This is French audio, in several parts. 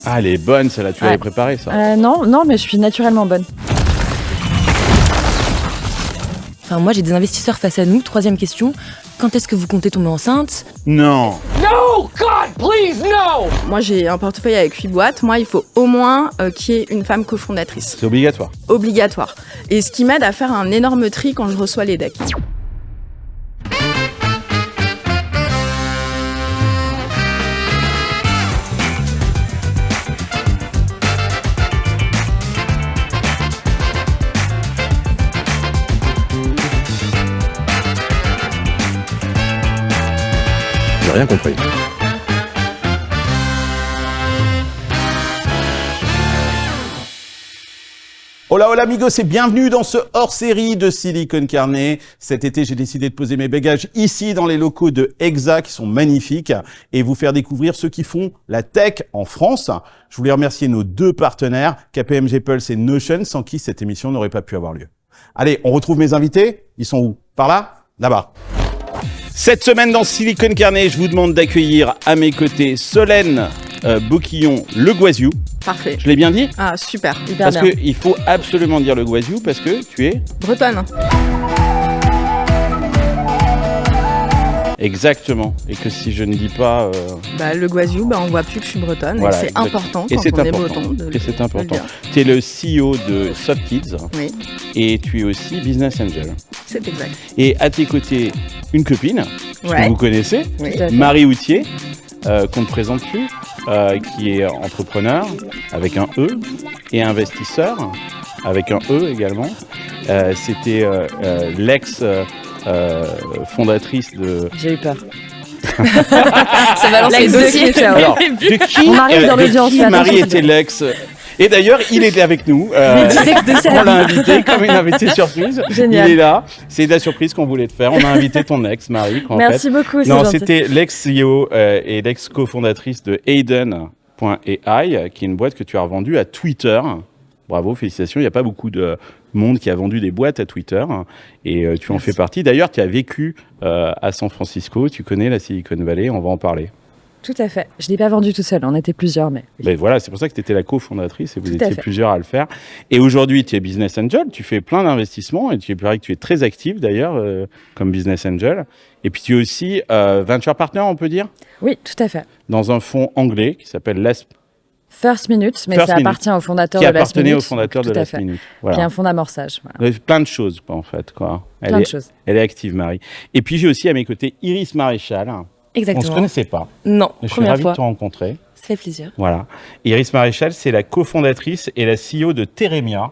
Ah, elle est bonne, celle-là, tu l'avais préparée, ça. Non, mais je suis naturellement bonne. Enfin, moi, j'ai des investisseurs face à nous. 3e question, quand est-ce que vous comptez tomber enceinte ? Non. No, God, please, no! Moi, j'ai un portefeuille avec 8 boîtes. Moi, il faut au moins qu'il y ait une femme cofondatrice. C'est obligatoire. Obligatoire. Et ce qui m'aide à faire un énorme tri quand je reçois les decks. J'ai rien compris. Hola hola amigos et bienvenue dans ce hors-série de Silicon Carnet. Cet été, j'ai décidé de poser mes bagages ici dans les locaux de Exa qui sont magnifiques et vous faire découvrir ceux qui font la tech en France. Je voulais remercier nos 2 partenaires, KPMG Pulse et Notion, sans qui cette émission n'aurait pas pu avoir lieu. Allez, on retrouve mes invités. Ils sont où? Par là? Là-bas. Cette semaine dans Silicon Carnet, je vous demande d'accueillir à mes côtés Solène Boquillon-Le Goisiou. Parfait. Je l'ai bien dit? Ah, super, hyper Parce bien. qu'il faut absolument dire Le Goisiou parce que tu es... Bretonne. Exactement. Et que si je ne dis pas... Le Goisiou, on voit plus que je suis bretonne. Voilà, et c'est exactement. important Et quand c'est on est important. breton. Et c'est important. dire. Tu es le CEO de SoftKids Oui, et tu es aussi business angel. c'est exact. Et à tes côtés, une copine que vous connaissez, Oui. Tout à fait. Marie Houtier, qu'on ne présente plus, qui est entrepreneur avec un E et investisseur avec un E également. C'était l'ex-fondatrice de... J'ai eu peur. Ça balance les dossiers. Alors, de qui, On arrive dans de l'audience, qui fais Marie attention. était l'ex... Et d'ailleurs, il était avec nous. On l'a invité comme une invitée surprise. Génial. Il est là. C'est la surprise qu'on voulait te faire. On a invité ton ex, Marie. Merci beaucoup, c'est Non, gentil. c'était l'ex-CEO et l'ex-cofondatrice de Aiden.ai, qui est une boîte que tu as revendue à Twitter. Bravo, félicitations. Il n'y a pas beaucoup de monde qui a vendu des boîtes à Twitter. Et tu en fais partie. D'ailleurs, tu as vécu à San Francisco. Tu connais la Silicon Valley. On va en parler. Tout à fait. Je ne l'ai pas vendu tout seul, on était plusieurs, mais... Ben voilà, c'est pour ça que tu étais la cofondatrice et vous Tout à étiez fait. plusieurs à le faire. Et aujourd'hui, tu es business angel, tu fais plein d'investissements et tu paraît que tu es très actif d'ailleurs comme business angel. Et puis tu es aussi venture partner, on peut dire, Oui, tout à fait. dans un fonds anglais qui s'appelle Last, First Minute, mais First ça Minute, appartient au fondateur qui de Last appartenait Minute. au fondateur de Tout à Last fait. Minute. Qui est Voilà. un fonds d'amorçage. Voilà. Plein de choses quoi, en fait. Quoi. Plein de choses. Elle est active, Marie. Et puis j'ai aussi à mes côtés Iris Maréchal. On ne Exactement. se connaissait pas. Non, Je suis première ravi fois. de te rencontrer. Ça fait plaisir. Voilà. Iris Maréchal, c'est la cofondatrice et la CEO de Teremia,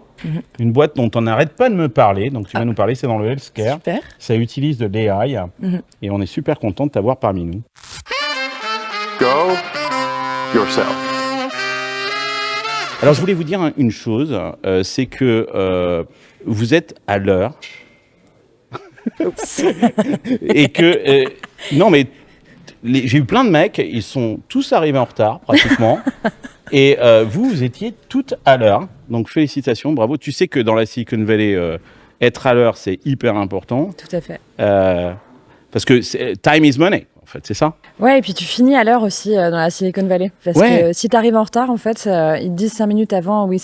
une boîte dont on n'arrête pas de me parler. Donc tu vas nous parler, c'est dans le healthcare. Super. Ça utilise de l'AI et on est super content de t'avoir parmi nous. Go yourself. Alors je voulais vous dire une chose, c'est que vous êtes à l'heure et que non mais j'ai eu plein de mecs, ils sont tous arrivés en retard pratiquement. Et vous étiez toutes à l'heure. Donc félicitations, bravo. Tu sais que dans la Silicon Valley, être à l'heure, c'est hyper important. Tout à fait. Parce que time is money, en fait, c'est ça? Ouais, et puis tu finis à l'heure aussi dans la Silicon Valley. Parce Ouais. que si tu arrives en retard, en fait, ils te disent 5 minutes avant, we've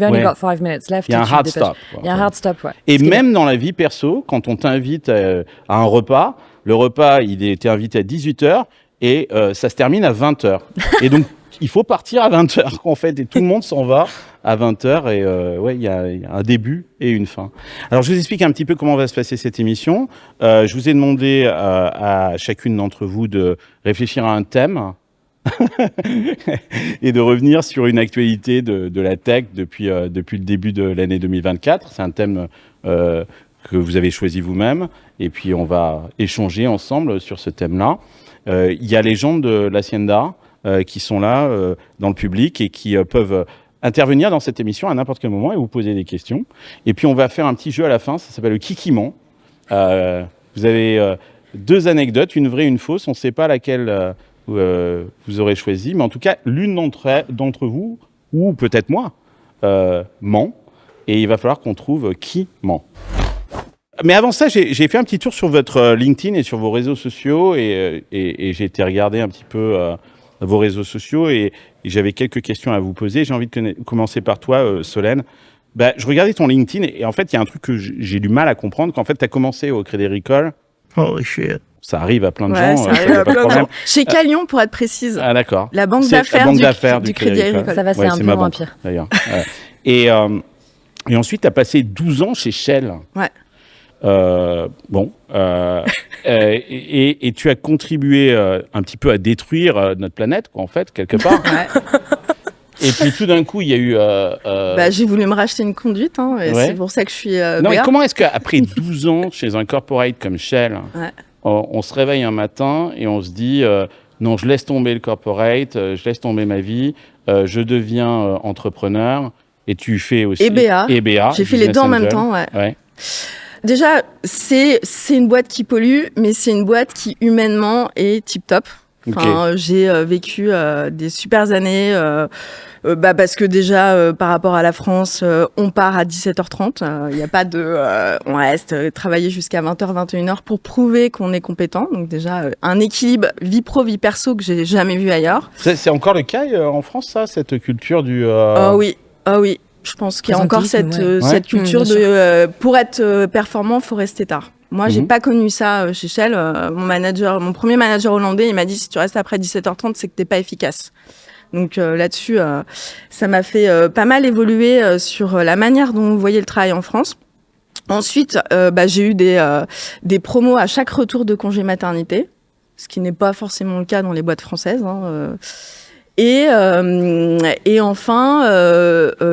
only Ouais. got 5 minutes left. Il y a et un tu te hard dépêches. stop. quoi. Il y a un hard stop, ouais. Et Ce qui est même dans la vie perso, quand on t'invite à un repas, le repas, il était invité à 18h et ça se termine à 20h. Et donc, il faut partir à 20h, en fait, et tout le monde s'en va à 20h. Et ouais, il y a un début et une fin. Alors, je vous explique un petit peu comment va se passer cette émission. Je vous ai demandé à chacune d'entre vous de réfléchir à un thème et de revenir sur une actualité de la tech depuis le début de l'année 2024. C'est un thème que vous avez choisi vous-même. Et puis, on va échanger ensemble sur ce thème-là. Il y a les gens de l'Hacienda qui sont là dans le public et qui peuvent intervenir dans cette émission à n'importe quel moment et vous poser des questions. Et puis, on va faire un petit jeu à la fin. Ça s'appelle le Kikiment. Vous avez 2 anecdotes, une vraie et une fausse. On ne sait pas laquelle vous aurez choisi. Mais en tout cas, l'une d'entre vous, ou peut-être moi, ment. Et il va falloir qu'on trouve qui ment. Mais avant ça, j'ai fait un petit tour sur votre LinkedIn et sur vos réseaux sociaux et j'ai été regarder un petit peu vos réseaux sociaux et et j'avais quelques questions à vous poser. J'ai envie de commencer par toi, Solène. Je regardais ton LinkedIn et en fait, il y a un truc que j'ai du mal à comprendre. Qu'en fait, tu as commencé au Crédit Agricole. Holy shit. Ça arrive à plein de Ouais, gens. ça arrive à plein de gens. Chez Calion, pour être précise. Ah, d'accord. La banque C'est la banque d'affaires d'affaires du Crédit Agricole. Ça va, c'est Ouais, un peu ma moins banque, pire. d'ailleurs. Ouais. Et ensuite, tu as passé 12 ans chez Shell. Ouais. Et tu as contribué un petit peu à détruire notre planète, quoi, en fait, quelque part. Ouais. Et puis tout d'un coup, il y a eu... J'ai voulu me racheter une conduite, hein, et Ouais. c'est pour ça que je suis Non, mais BA. comment est-ce qu'après 12 ans chez un corporate comme Shell, Ouais. on se réveille un matin et on se dit non, je laisse tomber le corporate, je laisse tomber ma vie, je deviens entrepreneur, et tu fais aussi... Et BA. Et BA. J'ai fait les Business deux en même Angel. temps, ouais. Ouais. Déjà, c'est une boîte qui pollue, mais c'est une boîte qui, humainement, est tip-top. Enfin, j'ai vécu des super années, parce que déjà, par rapport à la France, on part à 17h30. Il n'y a pas de... on reste travailler jusqu'à 20h, 21h pour prouver qu'on est compétent. Donc déjà, un équilibre vie pro, vie perso que j'ai jamais vu ailleurs. C'est encore le cas en France, ça, cette culture du... Ah oui. Je pense qu'il y a encore cette culture bien sûr. de... pour être performant, il faut rester tard. Moi, j'ai Mhm. pas connu ça chez Shell. Mon premier manager hollandais, il m'a dit, si tu restes après 17h30, c'est que t'es pas efficace. Donc là-dessus, ça m'a fait pas mal évoluer sur la manière dont vous voyez le travail en France. Ensuite, j'ai eu des promos à chaque retour de congé maternité, ce qui n'est pas forcément le cas dans les boîtes françaises. Et enfin,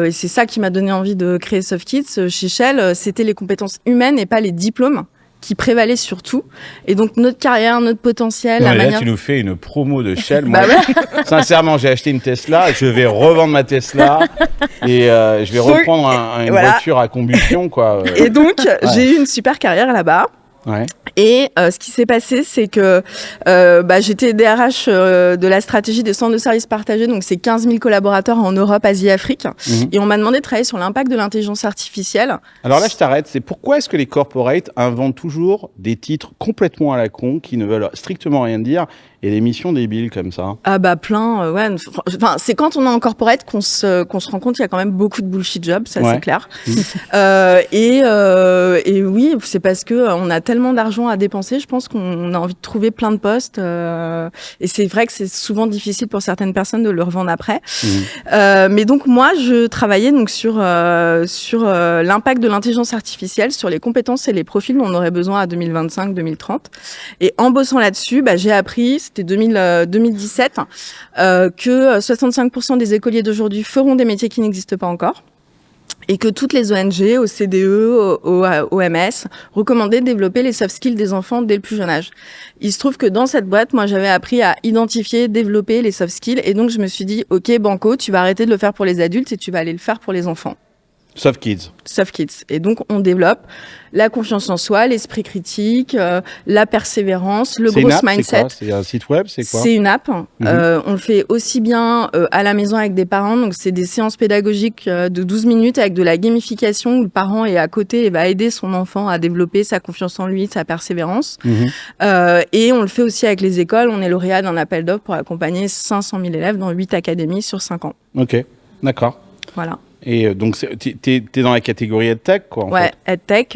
et c'est ça qui m'a donné envie de créer SoftKids chez Shell, c'était les compétences humaines et pas les diplômes qui prévalaient sur tout. Et donc notre carrière, notre potentiel, Non, la mais manière... là, tu nous fais une promo de Shell. Moi, Bah ouais. sincèrement, j'ai acheté une Tesla, je vais revendre ma Tesla et je vais reprendre une voilà. voiture à combustion, quoi. Et donc, j'ai eu une super carrière là-bas. Ouais. Et ce qui s'est passé, c'est que j'étais DRH de la stratégie des centres de services partagés, donc c'est 15 000 collaborateurs en Europe, Asie, Afrique. Mhm. Et on m'a demandé de travailler sur l'impact de l'intelligence artificielle. Alors là, je t'arrête. C'est pourquoi est-ce que les corporates inventent toujours des titres complètement à la con qui ne veulent strictement rien dire et des missions débiles comme ça? Ah plein, ouais. Enfin, c'est quand on est en corporate qu'on se rend compte qu'il y a quand même beaucoup de bullshit jobs, ça Ouais. c'est clair. Et oui, c'est parce que on a tellement d'argent à dépenser, je pense qu'on a envie de trouver plein de postes. Et c'est vrai que c'est souvent difficile pour certaines personnes de le revendre après. Mais donc moi, je travaillais donc sur l'impact de l'intelligence artificielle sur les compétences et les profils dont on aurait besoin à 2025-2030. Et en bossant là-dessus, j'ai appris, c'était 2017, que 65% des écoliers d'aujourd'hui feront des métiers qui n'existent pas encore. Et que toutes les ONG, OCDE, OMS, recommandaient de développer les soft skills des enfants dès le plus jeune âge. Il se trouve que dans cette boîte, moi, j'avais appris à identifier, développer les soft skills. Et donc, je me suis dit, OK, Banco, tu vas arrêter de le faire pour les adultes et tu vas aller le faire pour les enfants. Soft Kids. Soft Kids. Et donc, on développe la confiance en soi, l'esprit critique, la persévérance, le C'est une growth app, mindset. c'est quoi? C'est un site web, c'est quoi? C'est une app. On le fait aussi bien à la maison avec des parents. Donc, c'est des séances pédagogiques de 12 minutes avec de la gamification où le parent est à côté et va aider son enfant à développer sa confiance en lui, sa persévérance. Et on le fait aussi avec les écoles. On est lauréat d'un appel d'offres pour accompagner 500 000 élèves dans 8 académies sur 5 ans. Ok, d'accord. Voilà. Et donc, t'es dans la catégorie EdTech, quoi, en fait. EdTech.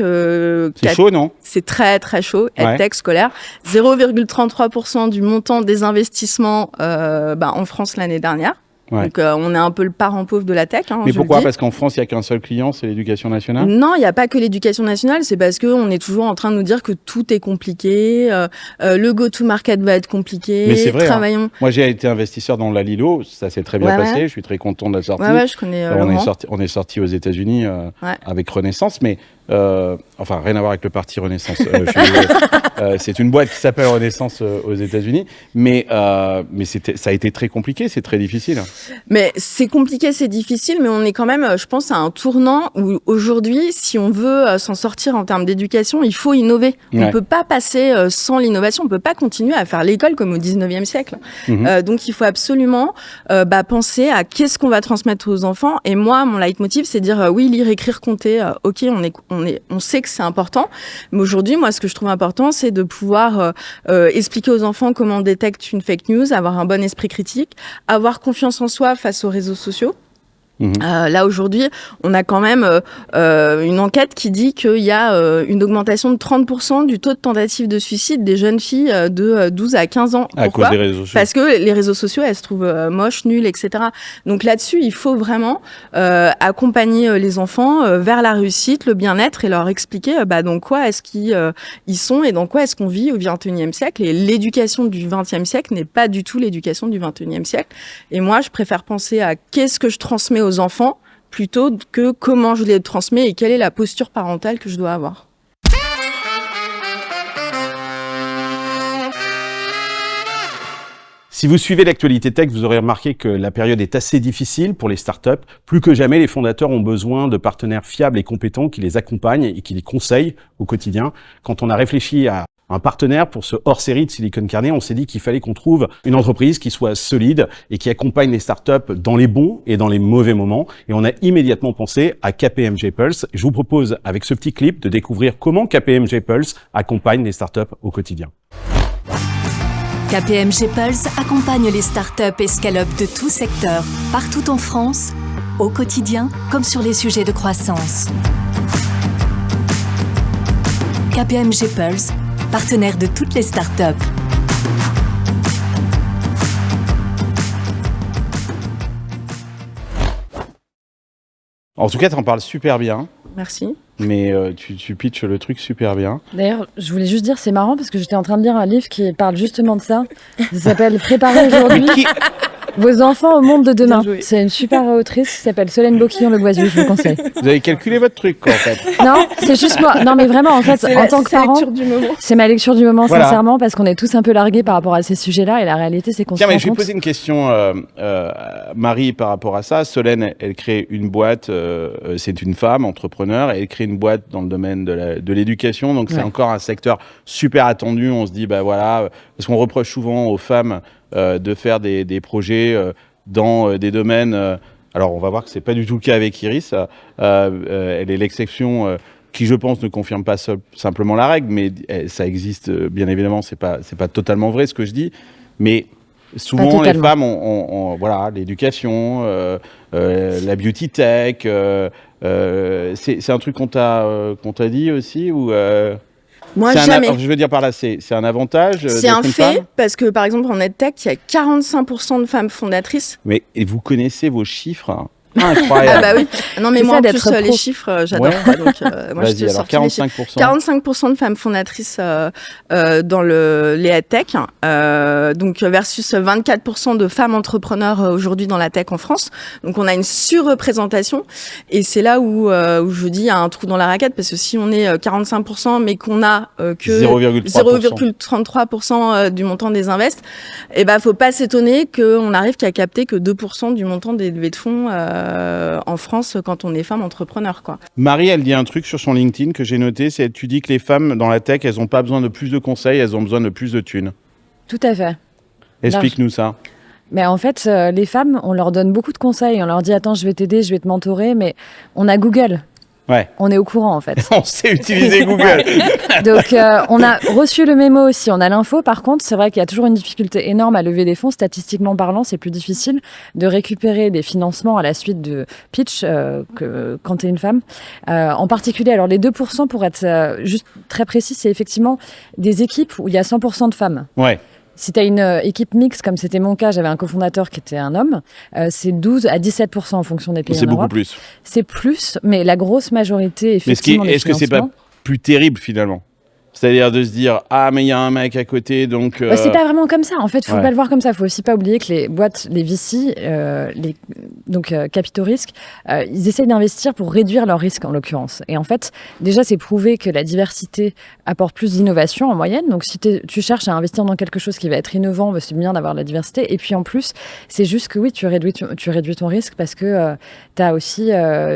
C'est chaud, non? C'est très, très chaud. Ouais. EdTech scolaire. 0,33% du montant des investissements en France l'année dernière. Ouais. Donc, on est un peu le parent pauvre de la tech. Mais pourquoi? Parce qu'en France, il n'y a qu'un seul client, c'est l'éducation nationale? Non, il n'y a pas que l'éducation nationale. C'est parce qu'on est toujours en train de nous dire que tout est compliqué. Le go-to-market va être compliqué. Mais c'est vrai, Travaillons. Moi, j'ai été investisseur dans Lalilo, ça s'est très bien Ouais, passé, ouais. je suis très content de la sortie. Ouais, je connais Laurent. On est sorti aux États-Unis avec Renaissance, mais enfin, rien à voir avec le parti Renaissance. Je suis désolé. C'est une boîte qui s'appelle Renaissance aux États-Unis, mais ça a été très compliqué, c'est très difficile. Mais c'est compliqué, c'est difficile, mais on est quand même, je pense, à un tournant où aujourd'hui, si on veut s'en sortir en termes d'éducation, il faut innover. On ne peut pas passer sans l'innovation, on ne peut pas continuer à faire l'école comme au 19e siècle. Donc il faut absolument penser à qu'est-ce qu'on va transmettre aux enfants. Et moi, mon leitmotiv, c'est dire oui, lire, écrire, compter, ok, on sait que c'est important. Mais aujourd'hui, moi, ce que je trouve important, c'est de pouvoir expliquer aux enfants comment on détecte une fake news, avoir un bon esprit critique, avoir confiance en soi face aux réseaux sociaux. Là aujourd'hui, on a quand même une enquête qui dit qu'il y a une augmentation de 30% du taux de tentative de suicide des jeunes filles de 12 à 15 ans. À cause des réseaux sociaux. Parce que les réseaux sociaux, elles se trouvent moches, nulles, etc. Donc là-dessus, il faut vraiment accompagner les enfants vers la réussite, le bien-être et leur expliquer dans quoi est-ce qu'ils ils sont et dans quoi est-ce qu'on vit au XXIe siècle. Et l'éducation du XXe siècle n'est pas du tout l'éducation du XXIe siècle. Et moi, je préfère penser à qu'est-ce que je transmets aux enfants plutôt que comment je les transmets et quelle est la posture parentale que je dois avoir. Si vous suivez l'actualité tech, vous aurez remarqué que la période est assez difficile pour les startups. Plus que jamais, les fondateurs ont besoin de partenaires fiables et compétents qui les accompagnent et qui les conseillent au quotidien. Quand on a réfléchi à un partenaire pour ce hors-série de Silicon Carnet, on s'est dit qu'il fallait qu'on trouve une entreprise qui soit solide et qui accompagne les startups dans les bons et dans les mauvais moments. Et on a immédiatement pensé à KPMG Pulse. Je vous propose, avec ce petit clip, de découvrir comment KPMG Pulse accompagne les startups au quotidien. KPMG Pulse accompagne les startups et scale-up de tout secteur, partout en France, au quotidien comme sur les sujets de croissance. KPMG Pulse, partenaire de toutes les startups. En tout cas, tu en parles super bien. Merci. Mais tu pitches le truc super bien. D'ailleurs, je voulais juste dire, c'est marrant parce que j'étais en train de lire un livre qui parle justement de ça. Ça s'appelle « Préparer aujourd'hui vos enfants au monde de demain ». C'est une super autrice qui s'appelle Solène Boquillon-Le-Boisieux, je vous conseille. Vous avez calculé votre truc, quoi, en fait. Non, c'est juste moi. Non, mais vraiment, en fait, en tant que parent, c'est ma lecture du moment, Voilà. Sincèrement, parce qu'on est tous un peu largués par rapport à ces sujets-là. Et la réalité, c'est qu'on se Tiens, rend mais je vais compte... poser une question, Marie, par rapport à ça. Solène, elle crée une boîte, c'est une femme entrepreneur, et elle crée une boîte dans le domaine de l'éducation. Donc, c'est encore un secteur super attendu. On se dit, bah voilà, parce qu'on reproche souvent aux femmes de faire des projets dans des domaines. Alors, on va voir que c'est pas du tout le cas avec Iris. Elle est l'exception qui, je pense, ne confirme pas simplement la règle, mais ça existe, bien évidemment. C'est pas totalement vrai ce que je dis, mais souvent les femmes ont voilà, l'éducation, la beauty tech. C'est un truc qu'on t'a dit aussi ou Moi, jamais. Je veux dire par là, c'est un avantage. C'est un d'être une fait, femme parce que par exemple en EdTech, il y a 45% de femmes fondatrices. Mais et vous connaissez vos chiffres, hein. Incroyable. Ah bah oui. Non mais C'est moi ça, en d'être plus les pro. chiffres, j'adore. Ouais. Donc moi je Vas-y, te alors sortis les chiffres. 45% de femmes fondatrices dans les EdTech, donc versus 24% de femmes entrepreneurs aujourd'hui dans la tech en France. Donc on a une surreprésentation et c'est là où je dis il y a un trou dans la raquette parce que si on est 45% mais qu'on a que 0,33% du montant des invests, et ben faut pas s'étonner qu'on arrive qu'à capter que 2% du montant des levées de fonds en France quand on est femme entrepreneur, quoi. Marie, elle dit un truc sur son LinkedIn que j'ai noté, c'est tu dis que les femmes dans la tech, elles n'ont pas besoin de plus de conseils, elles ont besoin de plus de thunes. Tout à fait. Explique-nous ça. Mais en fait, les femmes, on leur donne beaucoup de conseils. On leur dit, attends, je vais t'aider, je vais te mentorer. Mais on a Google. Ouais. On est au courant, en fait. On sait utiliser Google. Donc, on a reçu le mémo aussi, on a l'info. Par contre, c'est vrai qu'il y a toujours une difficulté énorme à lever des fonds. Statistiquement parlant, c'est plus difficile de récupérer des financements à la suite de pitch que quand tu es une femme. En particulier, alors les 2%, pour être juste très précis, c'est effectivement des équipes où il y a 100% de femmes. Ouais. Si tu as une équipe mixte, comme c'était mon cas, j'avais un cofondateur qui était un homme, c'est 12 à 17% en fonction des pays en C'est beaucoup Europe. plus. C'est plus, mais la grosse majorité, effectivement, Est-ce que c'est pas plus terrible finalement ? C'est-à-dire de se dire ah mais il y a un mec à côté donc. C'est pas vraiment comme ça. En fait, faut Ouais. pas le voir comme ça. Faut aussi pas oublier que les boîtes, les VC, capitaux risques, ils essaient d'investir pour réduire leurs risques en l'occurrence. Et en fait, déjà c'est prouvé que la diversité apporte plus d'innovation en moyenne. Donc si tu cherches à investir dans quelque chose qui va être innovant, bah, c'est bien d'avoir de la diversité. Et puis en plus, c'est juste que oui, tu réduis ton risque parce que t'as aussi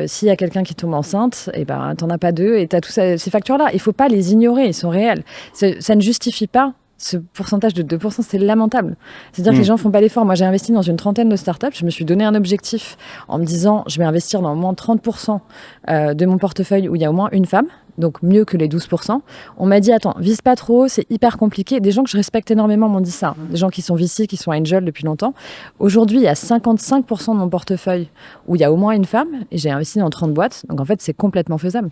s'il y a quelqu'un qui tombe enceinte, et ben t'en as pas deux et t'as tous ces facteurs-là. Il faut pas les ignorer. Ils sont réels. Ça ne justifie pas Ce pourcentage de 2%, c'est lamentable. C'est-à-dire que les gens font pas l'effort. Moi, j'ai investi dans une 30aine de startups. Je me suis donné un objectif en me disant, je vais investir dans au moins 30% de mon portefeuille où il y a au moins une femme. Donc mieux que les 12%. On m'a dit, attends, vise pas trop, c'est hyper compliqué. Des gens que je respecte énormément m'ont dit ça. Des gens qui sont VC, qui sont angel depuis longtemps. Aujourd'hui, il y a 55% de mon portefeuille où il y a au moins une femme et j'ai investi dans 30 boîtes. Donc en fait, c'est complètement faisable.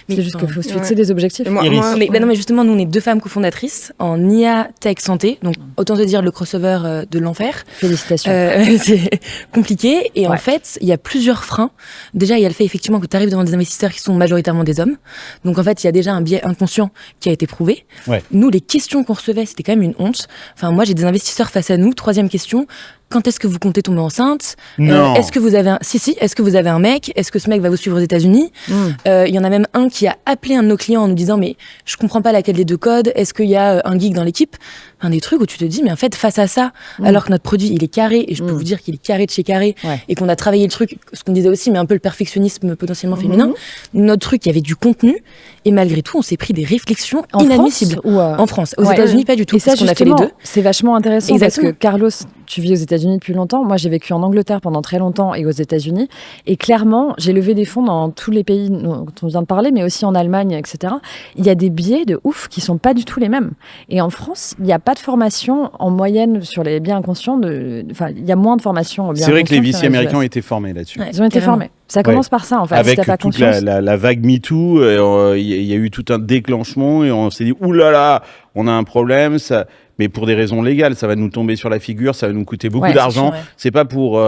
C'est juste qu'il faut se fixer des objectifs. Mais justement, nous, on est 2 femmes cofondatrices en IA Tech Santé. Donc, autant te dire le crossover de l'enfer. Félicitations. C'est compliqué. Et en fait, il y a plusieurs freins. Déjà, il y a le fait effectivement que tu arrives devant des investisseurs qui sont majoritairement des hommes. Donc, en fait, il y a déjà un biais inconscient qui a été prouvé. Ouais. Nous, les questions qu'on recevait, c'était quand même une honte. Enfin, moi, j'ai des investisseurs face à nous. 3e question. Quand est-ce que vous comptez tomber enceinte? Non. Est-ce que vous avez est-ce que vous avez un mec? Est-ce que ce mec va vous suivre aux États-Unis? Il y en a même un qui a appelé un de nos clients en nous disant mais je comprends pas laquelle des 2 codes. Est-ce qu'il y a un geek dans l'équipe? Enfin, des trucs où tu te dis mais en fait face à ça, alors que notre produit il est carré et je peux vous dire qu'il est carré de chez carré et qu'on a travaillé le truc, ce qu'on disait aussi mais un peu le perfectionnisme potentiellement féminin. Notre truc il y avait du contenu et malgré tout on s'est pris des réflexions inadmissibles. En France, aux États-Unis pas du tout. Et ça parce qu'on a fait les 2. C'est vachement intéressant. Exactement. Parce que Carlos, tu vis aux États-Unis depuis longtemps. Moi, j'ai vécu en Angleterre pendant très longtemps et aux États-Unis. Et clairement, j'ai levé des fonds dans tous les pays dont on vient de parler, mais aussi en Allemagne, etc. Il y a des biais de ouf qui sont pas du tout les mêmes. Et en France, il n'y a pas de formation en moyenne sur les biais inconscients. Enfin, il y a moins de formation aux biais inconscients. C'est vrai que les VC américains ont été formés là-dessus. Ouais, Ils ont été formés. Ça commence par ça, en fait. Avec si t'as pas toute confiance. la vague MeToo, il y a eu tout un déclenchement et on s'est dit, oulala, on a un problème, ça... mais pour des raisons légales, ça va nous tomber sur la figure, ça va nous coûter beaucoup d'argent. C'est pas pour...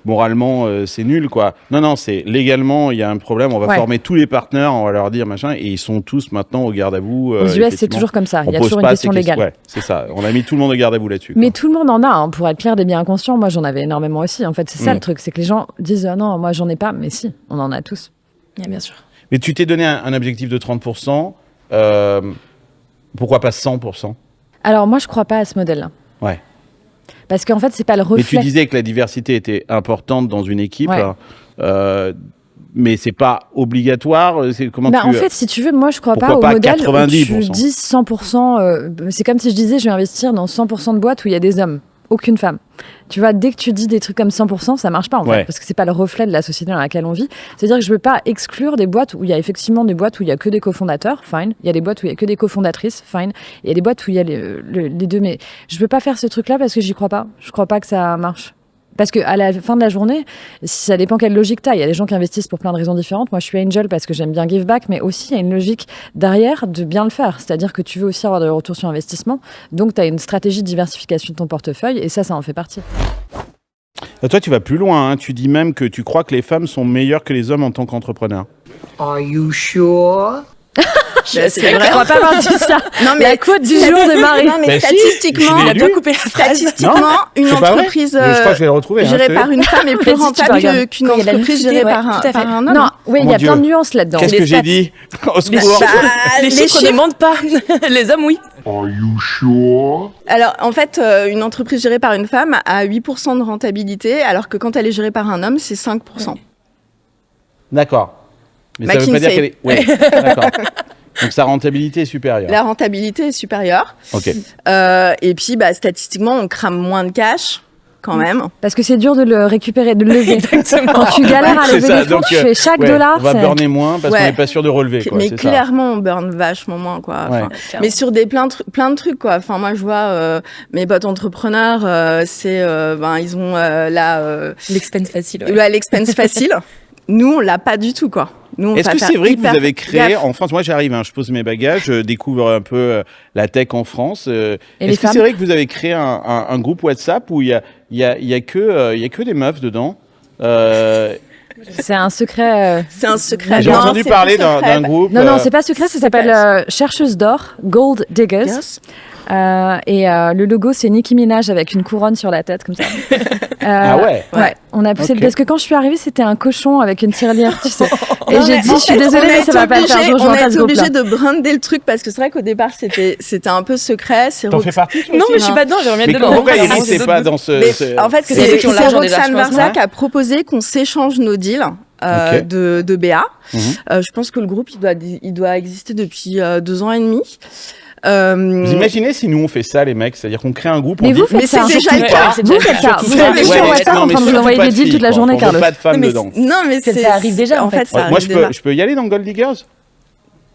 moralement, c'est nul, quoi. Non, c'est légalement, il y a un problème, on va former tous les partenaires, on va leur dire machin, et ils sont tous maintenant au garde à vous. Aux US, c'est toujours comme ça. Il y a toujours une question légale. Ouais, c'est ça. On a mis tout le monde au garde à vous là-dessus. Mais tout le monde en a, hein, pour être clair, des biens inconscients. Moi, j'en avais énormément aussi. En fait, c'est ça le truc, c'est que les gens disent non, moi, j'en ai pas. Mais si, on en a tous. Bien sûr. Mais tu t'es donné un objectif de 30%. Pourquoi pas 100%? Alors, moi, je crois pas à ce modèle-là. Ouais. Parce qu'en fait, c'est pas le reflet. Mais tu disais que la diversité était importante dans une équipe. Ouais. Mais c'est pas obligatoire. C'est comment En fait, si tu veux, moi, je crois pas au modèle 90%. où tu dis 100%. C'est comme si je disais, je vais investir dans 100% de boîtes où il y a des hommes, aucune femme. Tu vois, dès que tu dis des trucs comme 100%, ça marche pas, en fait, parce que c'est pas le reflet de la société dans laquelle on vit. C'est-à-dire que je veux pas exclure des boîtes où il y a effectivement des boîtes où il y a que des cofondateurs, fine. Il y a des boîtes où il y a que des cofondatrices, fine. Il y a des boîtes où il y a les deux, mais je veux pas faire ce truc-là parce que j'y crois pas. Je crois pas que ça marche. Parce qu'à la fin de la journée, ça dépend quelle logique tu as. Il y a des gens qui investissent pour plein de raisons différentes. Moi, je suis angel parce que j'aime bien give back, mais aussi, il y a une logique derrière de bien le faire. C'est-à-dire que tu veux aussi avoir de retour sur investissement. Donc, tu as une stratégie de diversification de ton portefeuille et ça en fait partie. Toi, tu vas plus loin. Hein. Tu dis même que tu crois que les femmes sont meilleures que les hommes en tant qu'entrepreneurs. Are you sure? C'est vrai. Je crois pas avoir dit ça. Non, mais la quote du jour de Marie. Non, mais statistiquement, une entreprise je crois que je vais le retrouver, gérée par une femme est plus rentable qu'une entreprise gérée par un homme. Non, oui, il y a plein de nuances là-dedans. Qu'est-ce que j'ai dit? Au secours. Les chiffres ne mentent pas. Les hommes, oui. Are you sure? Alors, en fait, une entreprise gérée par une femme a 8% de rentabilité, alors que quand elle est gérée par un homme, c'est 5%. D'accord. Mais ça veut pas dire qu'elle est... Oui, d'accord. Donc sa rentabilité est supérieure. La rentabilité est supérieure. Ok. Et puis, statistiquement, on crame moins de cash, quand même. Parce que c'est dur de le récupérer, de le lever. Exactement. Quand tu galères à lever des fonds, donc, tu fais chaque dollar. On va burner moins parce qu'on n'est pas sûr de relever. Quoi, mais c'est clairement, on burn vachement moins, quoi. Ouais. Mais sur plein de trucs, quoi. Enfin, moi, je vois mes potes entrepreneurs, ils ont l'expense facile. L'expense facile. Nous, on l'a pas du tout, quoi. Est-ce que c'est vrai que vous avez créé en France, moi j'arrive, je pose mes bagages, je découvre un peu la tech en France. Est-ce que c'est vrai que vous avez créé un groupe WhatsApp où il y a que des meufs dedans? C'est un secret. C'est un secret. J'ai entendu parler d'un groupe. Non, c'est pas secret, ça s'appelle Chercheuses d'or, Gold Diggers. Yes. Le logo, c'est Nicki Minaj avec une couronne sur la tête, comme ça. Ah ouais. Ouais. On a poussé parce que quand je suis arrivée, c'était un cochon avec une tirelire, tu sais. Et j'ai dit, je suis désolée, mais ça va pas le faire. On a été obligé de brander le truc parce que c'est vrai qu'au départ, c'était un peu secret. T'en fais partie, toi? Non, mais je suis pas dedans, j'aimerais bien dedans. Pourquoi Iris n'est pas dans ce... En fait, c'est Roxane Varza qui a proposé qu'on s'échange nos deals. De BA. Je pense que le groupe, il doit exister depuis 2 ans et demi. Vous imaginez si nous on fait ça, les mecs, c'est-à-dire qu'on crée un groupe. Mais on vous dit, faites ça. c'est déjà le cas. Vous faites ça. Vous êtes sur WhatsApp en train de vous envoyer des deals toute la journée, Carlos. Pas de femmes dedans. Non, mais Ça arrive déjà, en fait. ça Moi, arrive déjà. je peux y aller dans Gold Diggers.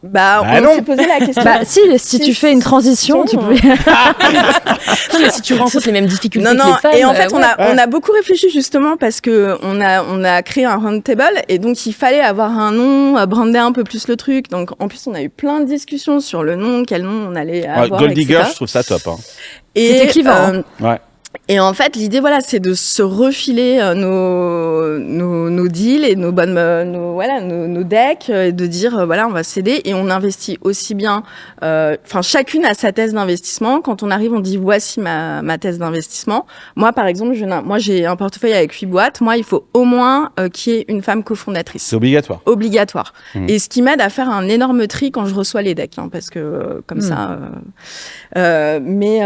Bah, Bah on non. s'est posé la question. Bah si tu fais une transition, tu peux. Non, mais si tu rencontres les mêmes difficultés Non, que les femmes, et en fait, ouais. on a beaucoup réfléchi justement parce que on a créé un roundtable et donc il fallait avoir un nom, brander un peu plus le truc. Donc en plus, on a eu plein de discussions sur le nom, quel nom on allait avoir, Gold Diggers, etc. je trouve ça top. Hein. Et, C'était clivant, Ouais. Et en fait, l'idée, voilà, c'est de se refiler nos deals et nos decks, et de dire, voilà, on va s'aider et on investit aussi bien. Enfin, chacune a sa thèse d'investissement. Quand on arrive, on dit, voici ma thèse d'investissement. Moi, par exemple, j'ai un portefeuille avec 8 boîtes. Moi, il faut au moins qu'il y ait une femme cofondatrice. C'est obligatoire. Obligatoire. Mmh. Et ce qui m'aide à faire un énorme tri quand je reçois les decks, hein, parce que comme ça. Mais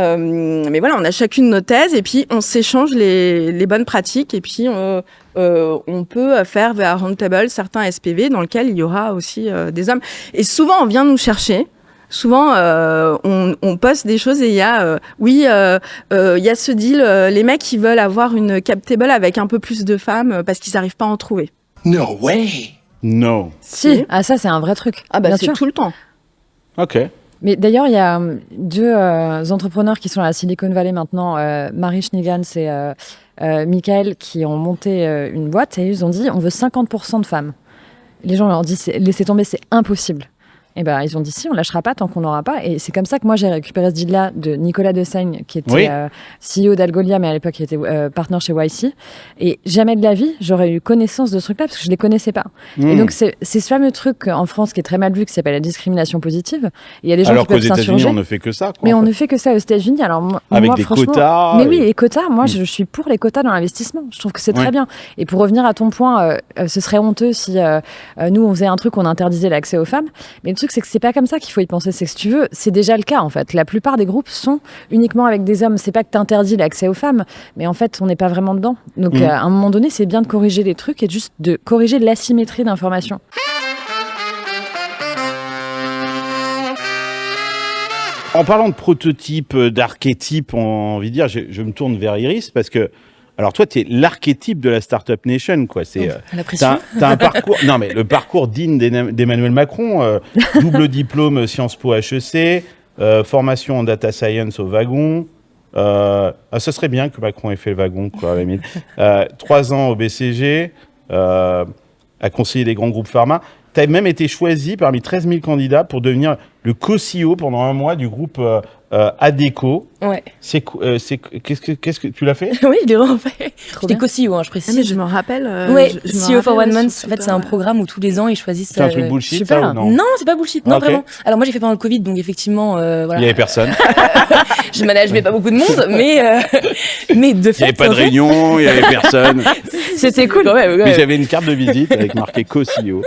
voilà, on a chacune nos thèses et puis on s'échange les bonnes pratiques et puis on peut faire via Roundtable certains SPV dans lesquels il y aura aussi des hommes. Et souvent, on vient nous chercher. Souvent, on poste des choses et il y a, il y a ce deal, les mecs qui veulent avoir une cap table avec un peu plus de femmes parce qu'ils n'arrivent pas à en trouver. No way. No. Si, ça c'est un vrai truc. Ah bah bien c'est sûr. tout le temps. Ok. Mais d'ailleurs, il y a deux entrepreneurs qui sont à la Silicon Valley maintenant, Marie Schnigans et Michael, qui ont monté une boîte et ils ont dit on veut 50% de femmes. Les gens leur ont dit laissez tomber, c'est impossible. Et ben ils ont dit si, on lâchera pas tant qu'on n'aura pas. Et c'est comme ça que moi j'ai récupéré ce deal-là de Nicolas Dessaigne, qui était CEO d'Algolia, mais à l'époque il était partenaire chez YC. Et jamais de la vie j'aurais eu connaissance de ce truc-là parce que je les connaissais pas. Et donc c'est ce fameux truc en France qui est très mal vu qui s'appelle la discrimination positive. Et il y a des gens Alors qui qu'aux peuvent États-Unis, s'insurger. on ne fait que ça. Quoi, Mais en on fait. ne fait que ça aux États-Unis. Alors Avec moi, des franchement, quotas. mais oui, les quotas. Moi, je suis pour les quotas dans l'investissement. Je trouve que c'est très bien. Et pour revenir à ton point, ce serait honteux si nous on faisait un truc, on interdisait l'accès aux femmes. Mais le truc, c'est que c'est pas comme ça qu'il faut y penser. C'est que si tu veux, c'est déjà le cas en fait. La plupart des groupes sont uniquement avec des hommes. C'est pas que t'interdis l'accès aux femmes, mais en fait, on n'est pas vraiment dedans. Donc à un moment donné, c'est bien de corriger les trucs et juste de corriger l'asymétrie d'information. En parlant de prototype, d'archétype, on a envie de dire, je me tourne vers Iris parce que, alors toi, tu es l'archétype de la Startup Nation, quoi. C'est, La pression. t'as un parcours, non mais le parcours digne d'Emmanuel Macron, double diplôme Sciences Po HEC, formation en data science au wagon. Ça serait bien que Macron ait fait le wagon, quoi, à la limite. 3 ans au BCG, à conseiller des grands groupes pharma. Tu as même été choisi parmi 13 000 candidats pour devenir le co-CEO pendant 1 mois du groupe Adecco. Ouais. Qu'est-ce que tu l'as fait? Oui, je l'ai refait. Trop J'étais bien. co-CEO, je Ah, précise. mais je me rappelle. Ouais, je me CEO for rappelle, One Month. c'est En fait, c'est super, un programme où tous les ans, ils choisissent. C'est un truc bullshit, super. ça, ou non? Non, c'est pas bullshit. Non, Ok. vraiment. Alors, moi, j'ai fait pendant le Covid, donc effectivement, voilà. Il n'y avait personne. Je manageais pas beaucoup de monde, mais de Il fait. n'y avait pas de en fait, réunion, il n'y avait personne. C'était cool. Ouais. Mais j'avais une carte de visite avec marqué co-CEO.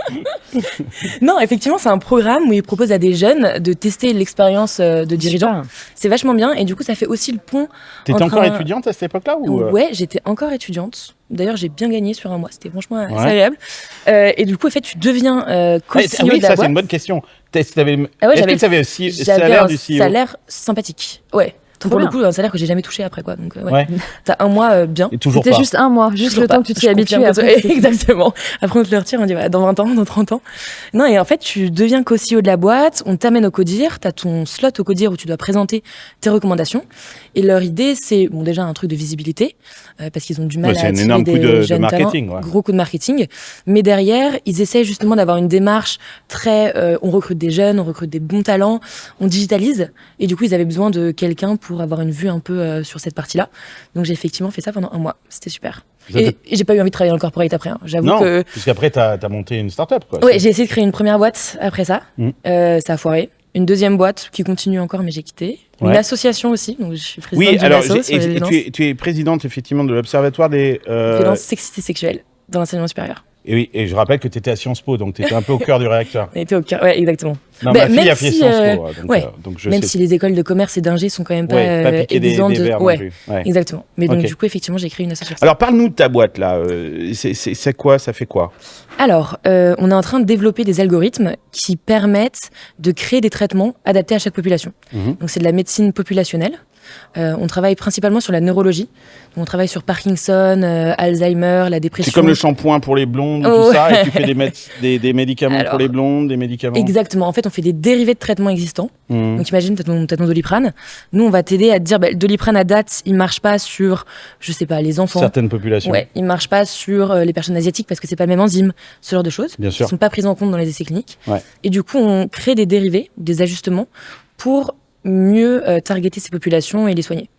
Non, effectivement, c'est un programme où il propose à des jeunes de tester l'expérience de dirigeant. C'est vachement bien et du coup, ça fait aussi le pont. T'étais entre encore étudiante à cette époque-là ou Ouais, j'étais encore étudiante. D'ailleurs, j'ai bien gagné sur 1 mois. C'était franchement assez agréable. Et du coup, en fait, tu deviens co-CEO oui, de la ça boîte. c'est une bonne question. Est-ce que j'avais tu avais aussi le J'avais salaire un du CEO? salaire sympathique. Ouais. Trop Pour le bien. coup, un salaire que j'ai jamais touché après, quoi. Donc, Ouais. T'as 1 mois bien. Et toujours C'était pas. juste 1 mois, juste Toujours le pas. temps que tu t'y Je habitues. confirme Après, que exactement. Après, on te le retire, on dit voilà, dans 20 ans, dans 30 ans. Non, et en fait, tu deviens co-CEO de la boîte, on t'amène au CODIR, t'as ton slot au CODIR où tu dois présenter tes recommandations. Et leur idée, c'est bon, déjà un truc de visibilité, parce qu'ils ont du mal Ouais, c'est à un attirer énorme coup des de jeunes marketing, talents. ouais. Gros coup de marketing. Mais derrière, ils essaient justement d'avoir une démarche très, on recrute des jeunes, on recrute des bons talents, on digitalise. Et du coup, ils avaient besoin de quelqu'un pour avoir une vue un peu sur cette partie-là. Donc, j'ai effectivement fait ça pendant 1 mois. C'était super. Ça Et j'ai pas eu envie de travailler dans le corporate après. Hein. J'avoue Non, que. puisqu'après, t'as monté une start-up, quoi. Ouais, j'ai essayé de créer une première boîte après ça. Ça a foiré. Une deuxième boîte qui continue encore, mais j'ai quitté. Une Ouais. association aussi, donc je suis présidente Oui, d'une alors, asso sur les violences, tu es présidente, effectivement, de l'Observatoire des... violences sexistes et sexuelles dans l'enseignement supérieur. Et oui, et je rappelle que tu étais à Sciences Po, donc tu étais un peu au cœur du réacteur. On était au cœur, ouais, exactement. Non, Bah, ma fille même a fait si, Sciences Po, donc je même sais. si les écoles de commerce et d'ingé sont quand même pas, Pas piquer des exemptes de... verres non Ouais, plus. Ouais. exactement. Mais donc Ok. du coup, effectivement, j'ai créé une association. Alors, parle-nous de ta boîte, là. C'est quoi? Ça fait quoi? Alors, on est en train de développer des algorithmes qui permettent de créer des traitements adaptés à chaque population. Mhm. Donc c'est de la médecine populationnelle. On travaille principalement sur la neurologie. On travaille sur Parkinson, Alzheimer, la dépression. C'est comme le shampoing pour les blondes, Oh, tout ça, et tu fais des médicaments Alors, pour les blondes, des médicaments... Exactement. En fait, on fait des dérivés de traitements existants. Mhm. Donc imagine, t'as ton Doliprane. Nous, on va t'aider à te dire, le Doliprane à date, il marche pas sur, je sais pas, les enfants. Certaines populations. Ouais, il marche pas sur les personnes asiatiques parce que c'est pas le même enzyme, ce genre de choses. Bien sûr. Qui sont pas prises en compte dans les essais cliniques. Ouais. Et du coup, on crée des dérivés, des ajustements pour mieux targeter ces populations et les soigner.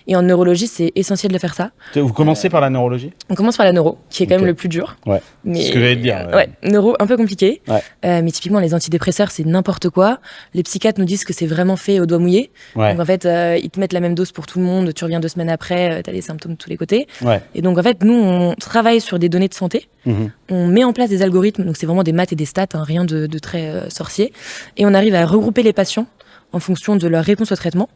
Et en neurologie, c'est essentiel de faire ça. Vous commencez par la neurologie? On commence par la neuro, qui est quand Ok. même le plus dur. Ouais, Mais, c'est ce que j'allais te dire. Ouais, neuro, un peu compliqué. Ouais. Mais typiquement, les antidépresseurs, c'est n'importe quoi. Les psychiatres nous disent que c'est vraiment fait au doigt mouillé. Ouais. Donc en fait, ils te mettent la même dose pour tout le monde. Tu reviens 2 semaines après, tu as des symptômes de tous les côtés. Ouais. Et donc en fait, nous, on travaille sur des données de santé. Mhm. On met en place des algorithmes. Donc c'est vraiment des maths et des stats, hein, rien de très sorcier. Et on arrive à regrouper les patients en fonction de leur réponse au traitement,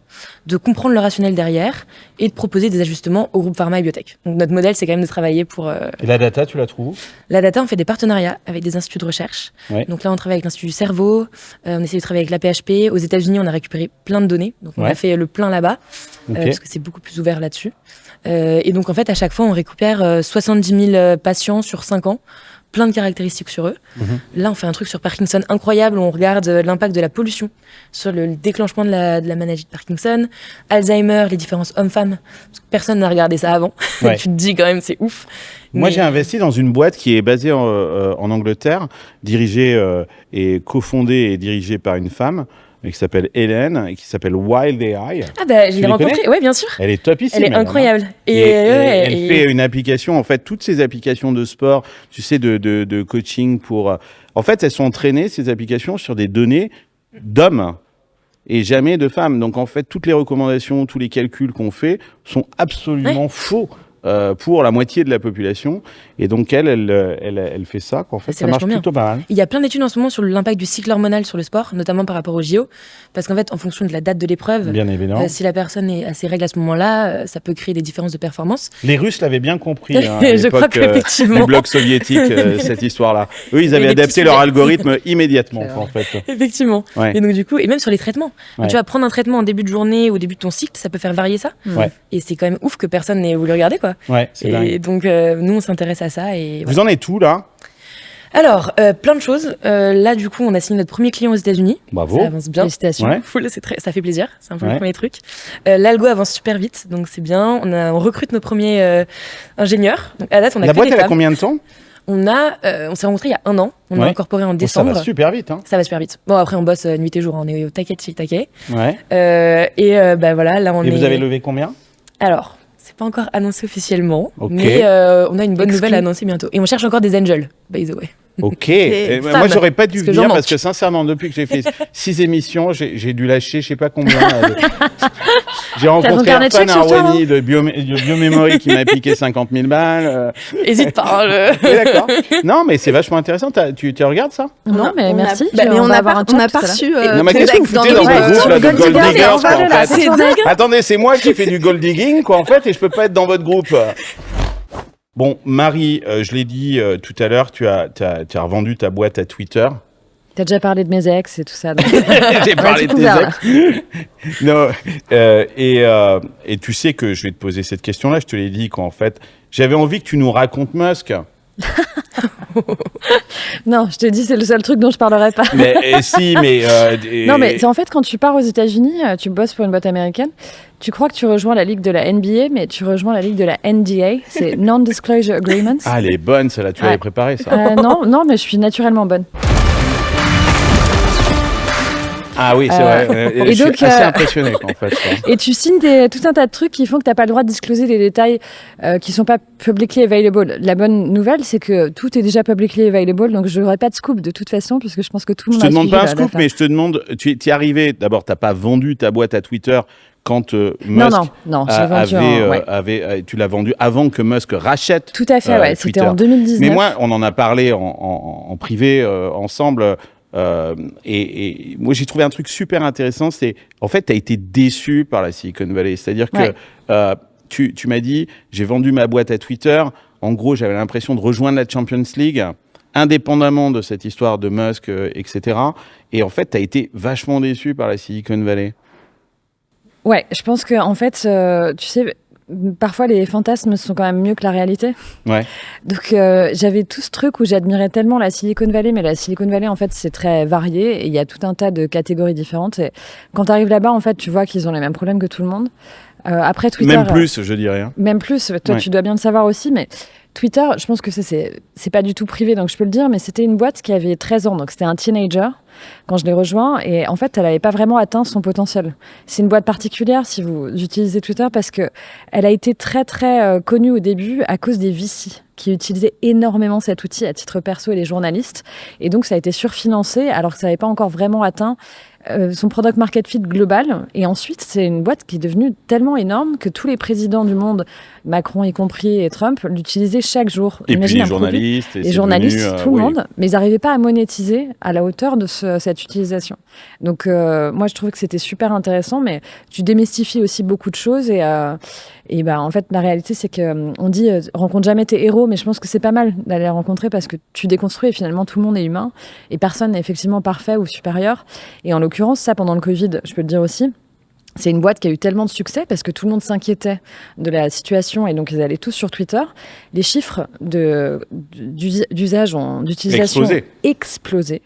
de comprendre le rationnel derrière et de proposer des ajustements au groupe pharma et biotech. Donc notre modèle, c'est quand même de travailler pour... Et la data, tu la trouves où? La data, on fait des partenariats avec des instituts de recherche. Ouais. Donc là, on travaille avec l'Institut du cerveau, on essaie de travailler avec la PHP. Aux États-Unis, on a récupéré plein de données. Donc on Ouais. a fait le plein là-bas, Ok. parce que c'est beaucoup plus ouvert là-dessus. Et donc en fait, à chaque fois, on récupère 70 000 patients sur 5 ans, plein de caractéristiques sur eux. Mhm. Là, on fait un truc sur Parkinson incroyable, où on regarde l'impact de la pollution sur le déclenchement de la maladie de Parkinson, Alzheimer, les différences hommes-femmes. Parce que personne n'a regardé ça avant. Ouais. Tu te dis quand même, c'est ouf. Moi, Mais- j'ai investi dans une boîte qui est basée en Angleterre, dirigée et cofondée et dirigée par une femme qui s'appelle Hélène et qui s'appelle Wild AI. Ah bah, je Tu l'ai les rencontrée. connais Ouais, bien sûr. Elle est topissime. Elle est elle, hein. incroyable. Et, ouais, elle et- fait une application, en fait, toutes ces applications de sport, tu sais, de coaching pour... En fait, elles sont entraînées, ces applications, sur des données d'hommes et jamais de femmes. Donc, en fait, toutes les recommandations, tous les calculs qu'on fait sont absolument faux pour la moitié de la population. Et donc, elle fait ça, qu'en fait, C'est ça marche vachement bien. plutôt pas mal. Il y a plein d'études en ce moment sur l'impact du cycle hormonal sur le sport, notamment par rapport au JO. Parce qu'en fait, en fonction de la date de l'épreuve, Bien évidemment. si la personne est à ses règles à ce moment-là, ça peut créer des différences de performance. Les Russes l'avaient bien compris hein, à Je crois l'époque qu'effectivement. du bloc soviétique, cette histoire-là. Eux, ils avaient Et des adapté petits leur sujets. algorithme immédiatement, C'est vrai. en fait. Effectivement. Ouais. Et donc, du coup, et même sur les traitements. Ouais. Tu vas prendre un traitement en début de journée ou au début de ton cycle, ça peut faire varier ça. Ouais. Et c'est quand même ouf que personne n'ait voulu regarder, quoi. Ouais, c'est dingue. Et donc, nous, on s'intéresse à ça. Et voilà. Vous en êtes où, là? Alors, plein de choses. Là, du coup, on a signé notre premier client aux États-Unis. Bravo. Ça avance bien. Félicitations. Ouais. Full, ça fait plaisir. C'est un peu Ouais. le premier truc. L'algo avance super vite, donc c'est bien. On recrute nos premiers ingénieurs. Donc, à date, on a La que boîte, des elle a femmes. combien de temps? On s'est rencontrés il y a 1 an. On Ouais. a incorporé en Oh, ça décembre. va super vite, hein. Ça va super vite. Bon, après, on bosse nuit et jour. On est au taquet de chez taquet. Ouais. Bah voilà, là, on Et est. vous avez levé combien? Alors, c'est pas encore annoncé officiellement, Ok. mais on a une bonne Exclu. nouvelle à annoncer bientôt. Et on cherche encore des angels, by the way. Ok. Et moi, femmes, j'aurais pas dû parce que j'en venir manque. parce que sincèrement, depuis que j'ai fait 6 émissions, j'ai dû lâcher je sais pas combien. J'ai ton rencontré carnet de Arfan chèques sur toi, Arwani de Biomemory qui m'a piqué 50 000 balles. Hésite pas. hein, Oui, d'accord. Non, mais c'est vachement intéressant. Tu regardes ça? Non, mais On a- merci. bah, mais on va n'a avoir pas, un on n'a chat pas tout à l'heure. reçu. Non, mais qu'est-ce que vous Frédéric foutez dans les votre groupe là, de Gold Gold Digger, Diggers, on va quoi, en là, fait? c'est dingue. Attendez, c'est moi qui fais du gold digging, quoi, en fait, et je peux pas être dans votre groupe. Bon, Marie, je l'ai dit tout à l'heure, tu as revendu ta boîte à Twitter. T'as déjà parlé de mes ex et tout ça. donc- J'ai parlé de tout tes couvert, ex. Non, et tu sais que je vais te poser cette question-là, je te l'ai dit, qu'en fait, j'avais envie que tu nous racontes Musk. Non, je te dis, c'est le seul truc dont je parlerai pas. Mais si, mais... Non, mais c'est en fait, quand tu pars aux États-Unis, tu bosses pour une boîte américaine, tu crois que tu rejoins la ligue de la NBA, mais tu rejoins la ligue de la NDA, c'est Non-Disclosure Agreements. Ah, elle est bonne, celle-là, tu l'avais Ouais. préparée, ça. Non, mais je suis naturellement bonne. Ah oui, c'est vrai. Et Je donc, suis assez impressionné, en fait. Et tu signes tout un tas de trucs qui font que tu n'as pas le droit de discloser des détails qui ne sont pas publicly available. La bonne nouvelle, c'est que tout est déjà publicly available, donc je n'aurai pas de scoop de toute façon, puisque je pense que tout le monde a Je te demande suivi pas un scoop, l'affaire. mais je te demande, tu es arrivé, d'abord, tu n'as pas vendu ta boîte à Twitter quand Musk Non, j'ai vendu tu l'as vendu avant que Musk rachète Tout à fait, ouais, Twitter. c'était en 2019. Mais moi, on en a parlé en privé ensemble. Et moi, j'ai trouvé un truc super intéressant. C'est, en fait, tu as été déçu par la Silicon Valley. C'est-à-dire que tu m'as dit, j'ai vendu ma boîte à Twitter. En gros, j'avais l'impression de rejoindre la Champions League, indépendamment de cette histoire de Musk, etc. Et en fait, tu as été vachement déçu par la Silicon Valley. Ouais, je pense que en fait, tu sais, parfois les fantasmes sont quand même mieux que la réalité. Ouais. Donc j'avais tout ce truc où j'admirais tellement la Silicon Valley, mais la Silicon Valley en fait c'est très varié et il y a tout un tas de catégories différentes. Et quand tu arrives là-bas, en fait, tu vois qu'ils ont les mêmes problèmes que tout le monde. Après Twitter, Même plus, je dirais. Hein. Même plus. Toi, tu dois bien le savoir aussi, mais Twitter, je pense que c'est pas du tout privé, donc je peux le dire, mais c'était une boîte qui avait 13 ans, donc c'était un teenager quand je l'ai rejoint, et en fait, elle n'avait pas vraiment atteint son potentiel. C'est une boîte particulière si vous utilisez Twitter, parce que elle a été très, très connue au début à cause des VC, qui utilisaient énormément cet outil à titre perso et les journalistes, et donc ça a été surfinancé, alors que ça n'avait pas encore vraiment atteint son product market fit global. Et ensuite, c'est une boîte qui est devenue tellement énorme que tous les présidents du monde, Macron y compris et Trump, l'utilisaient chaque jour. Et Imagine puis un produit, les journalistes, tout le monde, mais ils n'arrivaient pas à monétiser à la hauteur de cette utilisation. Donc moi, je trouvais que c'était super intéressant, mais tu démystifies aussi beaucoup de choses et bah, en fait, la réalité, c'est qu'on dit rencontre jamais tes héros, mais je pense que c'est pas mal d'aller les rencontrer parce que tu déconstruis et finalement tout le monde est humain et personne n'est effectivement parfait ou supérieur. Et en l'occurrence, ça, pendant le Covid, je peux le dire aussi, c'est une boîte qui a eu tellement de succès parce que tout le monde s'inquiétait de la situation et donc ils allaient tous sur Twitter. Les chiffres d'usage, d'utilisation explosé.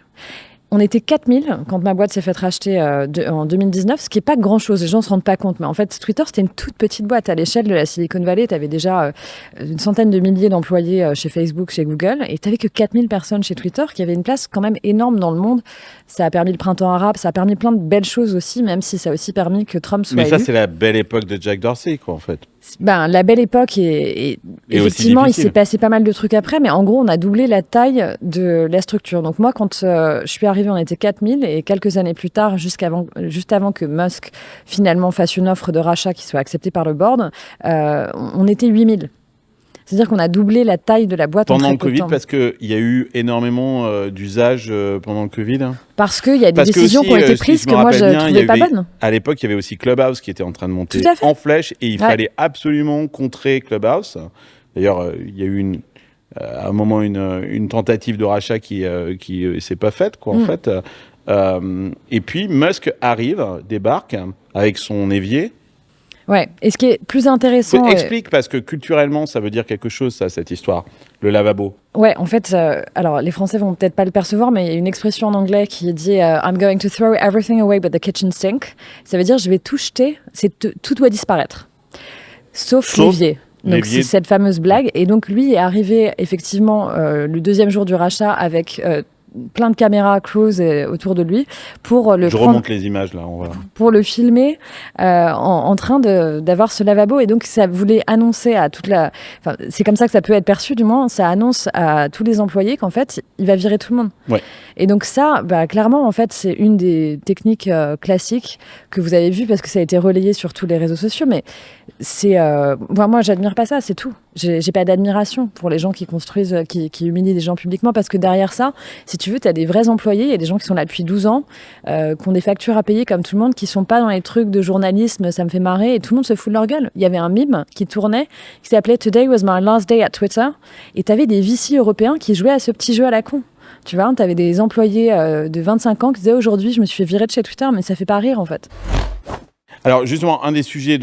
On était 4000 quand ma boîte s'est faite racheter en 2019, ce qui n'est pas grand-chose. Les gens ne se rendent pas compte. Mais en fait, Twitter, c'était une toute petite boîte. À l'échelle de la Silicon Valley, tu avais déjà une centaine de milliers d'employés chez Facebook, chez Google. Et tu n'avais que 4000 personnes chez Twitter, qui avaient une place quand même énorme dans le monde. Ça a permis le printemps arabe, ça a permis plein de belles choses aussi, même si ça a aussi permis que Trump soit élu. Mais ça, c'est la belle époque de Jack Dorsey, quoi, en fait. Ben, la belle époque et effectivement, il s'est passé pas mal de trucs après, mais en gros, on a doublé la taille de la structure. Donc moi, quand je suis arrivée, on était 4000 et quelques années plus tard, juste avant que Musk finalement fasse une offre de rachat qui soit acceptée par le board, on était 8000. C'est-à-dire qu'on a doublé la taille de la boîte pendant en le très peu de Covid, temps. parce qu'il y a eu énormément d'usages pendant le Covid. Parce qu'il y a des décisions qui ont été prises que moi, je ne trouvais pas bonnes. À l'époque, il y avait aussi Clubhouse qui était en train de monter Tout à fait. en flèche et il fallait absolument contrer Clubhouse. D'ailleurs, il y a eu à un moment une tentative de rachat qui s'est pas faite, quoi, en fait. Et puis, Musk débarque avec son évier. Ouais. Et ce qui est plus intéressant... Explique, parce que culturellement, ça veut dire quelque chose, ça, cette histoire. Le lavabo. Ouais, en fait, alors les Français vont peut-être pas le percevoir, mais il y a une expression en anglais qui dit I'm going to throw everything away but the kitchen sink. Ça veut dire je vais tout jeter, tout doit disparaître. Sauf l'évier. Donc c'est cette fameuse blague. Et donc lui est arrivé effectivement le deuxième jour du rachat avec... plein de caméras close autour de lui pour le remonte les images là, pour le filmer en train d'avoir ce lavabo, et donc ça voulait annoncer à c'est comme ça que ça peut être perçu, du moins ça annonce à tous les employés qu'en fait il va virer tout le monde. Ouais. Et donc ça, clairement en fait c'est une des techniques classiques que vous avez vues parce que ça a été relayé sur tous les réseaux sociaux, mais c'est moi j'admire pas ça, c'est tout. J'ai pas d'admiration pour les gens qui construisent, qui humilient des gens publiquement, parce que derrière ça, si tu veux, tu as des vrais employés, il y a des gens qui sont là depuis 12 ans, qui ont des factures à payer comme tout le monde, qui sont pas dans les trucs de journalisme, ça me fait marrer, et tout le monde se fout de leur gueule. Il y avait un mime qui tournait, qui s'appelait « Today was my last day at Twitter », et tu avais des VC européens qui jouaient à ce petit jeu à la con. Tu vois, tu avais des employés de 25 ans qui disaient « Aujourd'hui, je me suis fait virer de chez Twitter », mais ça fait pas rire en fait. Alors justement, un des sujets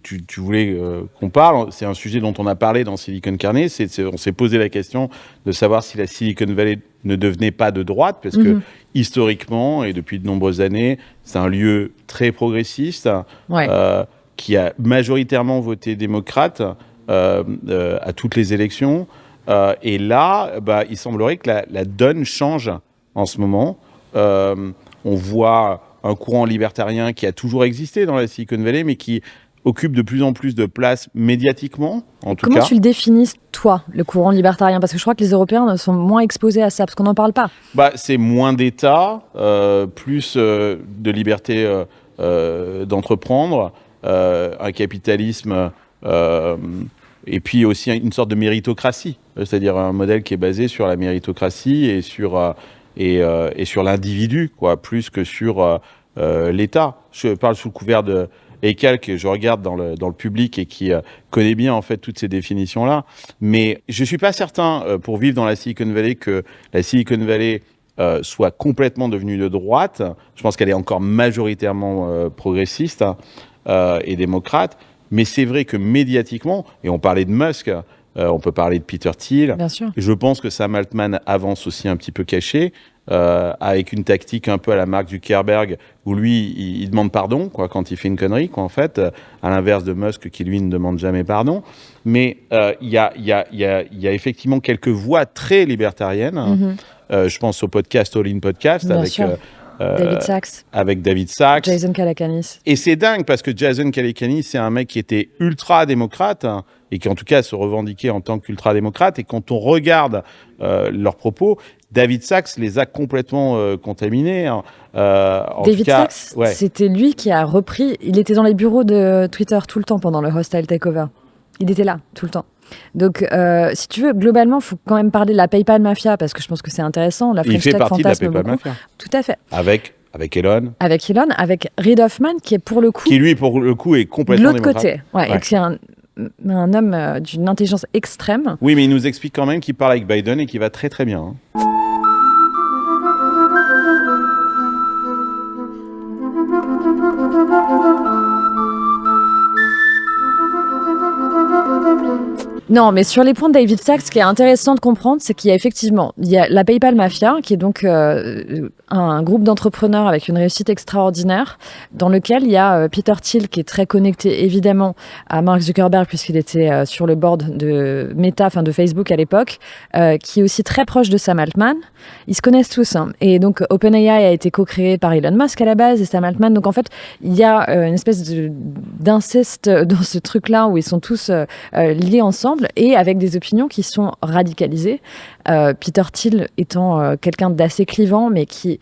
tu voulais qu'on parle, c'est un sujet dont on a parlé dans Silicon Carnet, on s'est posé la question de savoir si la Silicon Valley ne devenait pas de droite, parce que historiquement, et depuis de nombreuses années, c'est un lieu très progressiste, qui a majoritairement voté démocrate à toutes les élections. Et là, il semblerait que la donne change en ce moment. On voit un courant libertarien qui a toujours existé dans la Silicon Valley, mais qui occupe de plus en plus de place médiatiquement, en tout cas. Comment tu le définis, toi, le courant libertarien? Parce que je crois que les Européens sont moins exposés à ça, parce qu'on n'en parle pas. C'est moins d'État, plus de liberté d'entreprendre, un capitalisme et puis aussi une sorte de méritocratie, c'est-à-dire un modèle qui est basé sur la méritocratie et sur l'individu, quoi, plus que sur l'État. Je parle sous le couvert de Ekal, que je regarde dans le public et qui connaît bien en fait toutes ces définitions-là. Mais je suis pas certain, pour vivre dans la Silicon Valley, que la Silicon Valley soit complètement devenue de droite. Je pense qu'elle est encore majoritairement progressiste et démocrate. Mais c'est vrai que médiatiquement, et on parlait de Musk, on peut parler de Peter Thiel. Bien sûr. Je pense que Sam Altman avance aussi un petit peu caché, avec une tactique un peu à la Mark Zuckerberg, où lui, il demande pardon quand il fait une connerie, en fait, à l'inverse de Musk, qui lui ne demande jamais pardon. Mais il y a effectivement quelques voix très libertariennes. Je pense au podcast All In Podcast, Bien avec sûr. David Sachs. Avec David Sachs. Jason Calacanis. Et c'est dingue, parce que Jason Calacanis, c'est un mec qui était ultra-démocrate, et qui en tout cas se revendiquait en tant qu'ultra-démocrate. Et quand on regarde leurs propos, David Sachs les a complètement contaminés. David Sachs, c'était lui qui a repris. Il était dans les bureaux de Twitter tout le temps pendant le hostile takeover. Il était là tout le temps. Donc, si tu veux, globalement, il faut quand même parler de la PayPal Mafia, parce que je pense que c'est intéressant. La French Il fait Tech partie de la fantasme PayPal beaucoup. Mafia. Tout à fait. Avec Elon. Avec Elon, avec Reid Hoffman, qui est pour le coup... Qui, lui, pour le coup, est complètement de l'autre démocrate. côté, et qui est un homme d'une intelligence extrême. Oui, mais il nous explique quand même qu'il parle avec Biden et qu'il va très très bien. Non, mais sur les points de David Sachs, ce qui est intéressant de comprendre, c'est qu'il y a la PayPal Mafia, qui est donc un groupe d'entrepreneurs avec une réussite extraordinaire, dans lequel il y a Peter Thiel, qui est très connecté évidemment à Mark Zuckerberg, puisqu'il était sur le board de Meta, de Facebook à l'époque, qui est aussi très proche de Sam Altman. Ils se connaissent tous. Et donc, OpenAI a été co-créé par Elon Musk à la base et Sam Altman. Donc, en fait, il y a une espèce d'inceste dans ce truc-là où ils sont tous liés ensemble et avec des opinions qui sont radicalisées. Peter Thiel étant quelqu'un d'assez clivant, mais qui,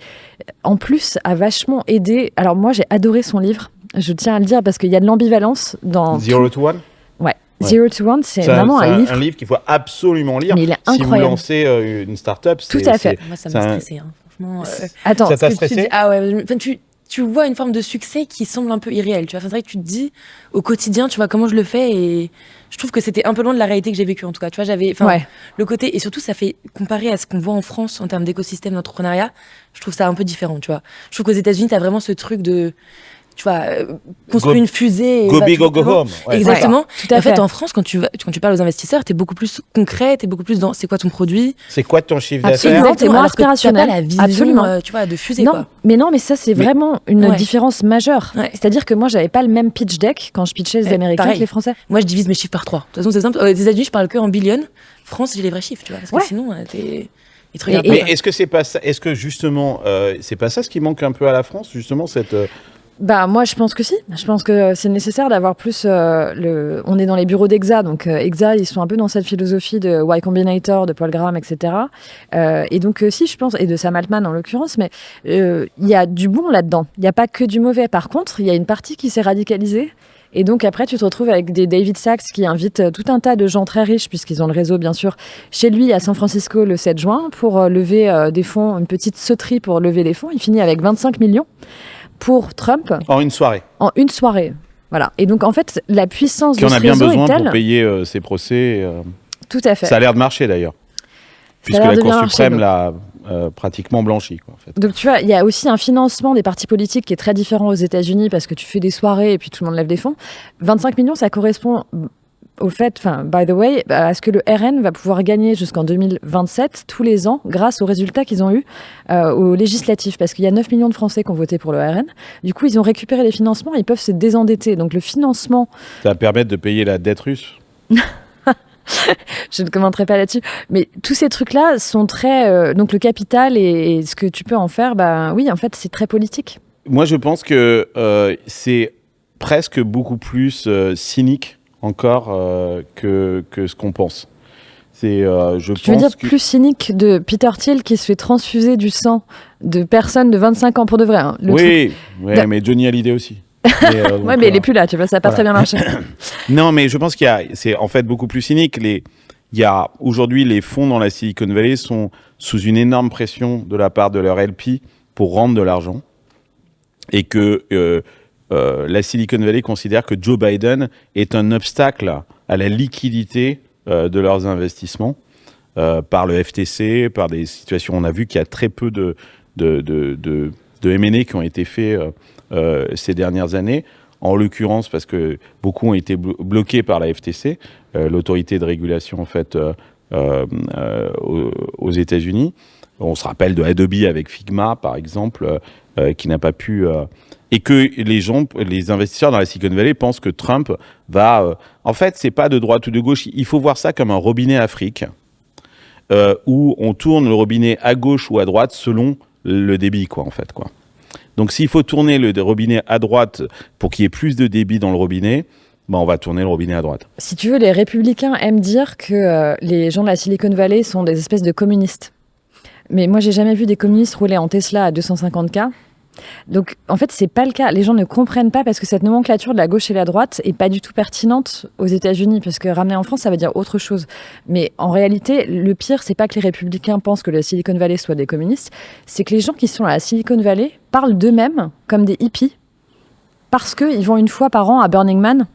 en plus, a vachement aidé. Alors, moi, j'ai adoré son livre. Je tiens à le dire parce qu'il y a de l'ambivalence dans... Zero to One. Ouais. Zero to One, c'est vraiment un livre. Un livre qu'il faut absolument lire. Mais il est si incroyable. vous lancez une start-up. Tout à fait. Moi, ça m'a stressé, franchement. Attends, ça t'a stressé? Ah ouais, tu vois une forme de succès qui semble un peu irréel. Tu vois, c'est vrai que tu te dis au quotidien, tu vois comment je le fais, et je trouve que c'était un peu loin de la réalité que j'ai vécue. En tout cas, tu vois, j'avais, le côté, et surtout, ça fait comparé à ce qu'on voit en France en termes d'écosystème d'entrepreneuriat. Je trouve ça un peu différent. Tu vois, je trouve qu'aux États-Unis, t'as vraiment ce truc de, tu vois, construire une fusée. Go big or go home. Ouais, exactement. Ouais, tout à fait. En fait, en France, quand tu parles aux investisseurs, t'es beaucoup plus concret, t'es beaucoup plus dans c'est quoi ton produit. C'est quoi ton chiffre Absolument. d'affaires? T'es moins Alors que aspirationnel. t'as pas la vision, Absolument. tu vois, de fusée, Non, quoi. mais ça, c'est vraiment une différence majeure. Ouais. C'est-à-dire que moi, j'avais pas le même pitch deck quand je pitchais les Américains pareil. que les Français. Moi, je divise mes chiffres par 3. De toute façon, c'est simple. Aux États-Unis, je parle que en billion. France, j'ai les vrais chiffres, tu vois. Parce que sinon, ils te regardent Mais pas. est-ce que c'est pas ça? Est-ce que justement, c'est pas ça ce qui manque un peu à la France, justement, cette Moi, je pense que si. Je pense que c'est nécessaire d'avoir plus. On est dans les bureaux d'Exa, donc Exa, ils sont un peu dans cette philosophie de Y Combinator, de Paul Graham, etc. Et donc, si, je pense, et de Sam Altman en l'occurrence, mais il y a du bon là-dedans. Il n'y a pas que du mauvais. Par contre, il y a une partie qui s'est radicalisée. Et donc après, tu te retrouves avec des David Sachs qui invitent tout un tas de gens très riches, puisqu'ils ont le réseau, bien sûr, chez lui à San Francisco le 7 juin, pour lever des fonds, une petite sauterie pour lever des fonds. Il finit avec 25 millions pour Trump. en une soirée? En une soirée. Voilà. Et donc, en fait, la puissance Qui de en ce a bien réseau besoin est telle... pour payer ses procès. Tout à fait. Ça a l'air de marcher d'ailleurs. Puisque l'air la de Cour bien marcher, suprême donc. l'a pratiquement blanchi, quoi, en fait. Donc, tu vois, il y a aussi un financement des partis politiques qui est très différent aux États-Unis parce que tu fais des soirées et puis tout le monde lève des fonds. 25 millions, ça correspond au fait, by the way, à ce que le RN va pouvoir gagner jusqu'en 2027 tous les ans grâce aux résultats qu'ils ont eus aux législatives. Parce qu'il y a 9 millions de Français qui ont voté pour le RN. Du coup, ils ont récupéré les financements, ils peuvent se désendetter. Donc, le financement... Ça va permettre de payer la dette russe. Je ne commenterai pas là-dessus. Mais tous ces trucs-là sont très... donc le capital et ce que tu peux en faire, oui, en fait, c'est très politique. moi, je pense que c'est presque beaucoup plus cynique encore que ce qu'on pense. Tu veux dire plus cynique de Peter Thiel qui se fait transfuser du sang de personnes de 25 ans pour de vrai. Hein, mais Johnny Hallyday aussi. Mais il est plus là, tu vois, ça n'a pas très bien marché. Non, mais je pense c'est en fait beaucoup plus cynique. Aujourd'hui, les fonds dans la Silicon Valley sont sous une énorme pression de la part de leur LP pour rendre de l'argent. Et que la Silicon Valley considère que Joe Biden est un obstacle à la liquidité de leurs investissements par le FTC, par des situations. On a vu qu'il y a très peu de M&A qui ont été faits ces dernières années. En l'occurrence, parce que beaucoup ont été bloqués par la FTC, l'autorité de régulation en fait aux États-Unis. On se rappelle de Adobe avec Figma, par exemple, qui n'a pas pu. Et que les investisseurs dans la Silicon Valley pensent que Trump va. En fait, c'est pas de droite ou de gauche. Il faut voir ça comme un robinet Afrique, où on tourne le robinet à gauche ou à droite selon le débit, quoi, en fait, quoi. Donc, s'il faut tourner le robinet à droite pour qu'il y ait plus de débit dans le robinet, on va tourner le robinet à droite. Si tu veux, les républicains aiment dire que les gens de la Silicon Valley sont des espèces de communistes. Mais moi, j'ai jamais vu des communistes rouler en Tesla à 250K. Donc, en fait, c'est pas le cas. Les gens ne comprennent pas parce que cette nomenclature de la gauche et la droite est pas du tout pertinente aux États-Unis, parce que ramener en France, ça veut dire autre chose. Mais en réalité, le pire, c'est pas que les républicains pensent que la Silicon Valley soit des communistes, c'est que les gens qui sont à la Silicon Valley parlent d'eux-mêmes comme des hippies parce qu'ils vont une fois par an à Burning Man,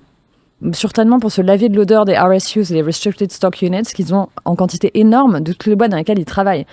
certainement pour se laver de l'odeur des RSUs, les Restricted Stock Units, qu'ils ont en quantité énorme de toutes les boîtes dans lesquelles ils travaillent.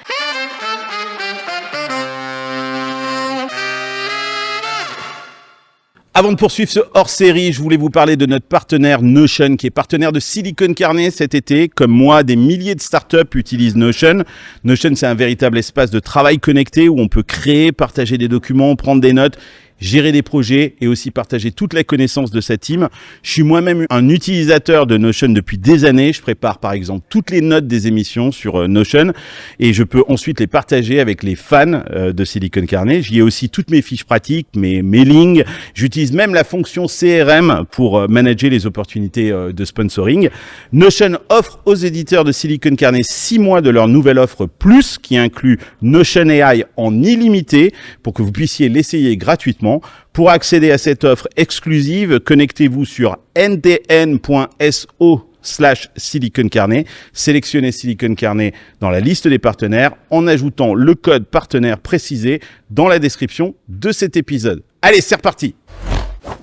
Avant de poursuivre ce hors-série, je voulais vous parler de notre partenaire Notion, qui est partenaire de Silicon Carnet cet été. Comme moi, des milliers de startups utilisent Notion. Notion, c'est un véritable espace de travail connecté où on peut créer, partager des documents, prendre des notes, gérer des projets et aussi partager toute la connaissance de sa team. Je suis moi-même un utilisateur de Notion depuis des années. Je prépare par exemple toutes les notes des émissions sur Notion et je peux ensuite les partager avec les fans de Silicon Carnet. J'y ai aussi toutes mes fiches pratiques, mes mailings. J'utilise même la fonction CRM pour manager les opportunités de sponsoring. Notion offre aux éditeurs de Silicon Carnet 6 mois de leur nouvelle offre Plus qui inclut Notion AI en illimité pour que vous puissiez l'essayer gratuitement. Pour accéder à cette offre exclusive, connectez-vous sur ntn.so/Silicon Carnet. Sélectionnez Silicon Carnet dans la liste des partenaires en ajoutant le code partenaire précisé dans la description de cet épisode. Allez, c'est reparti!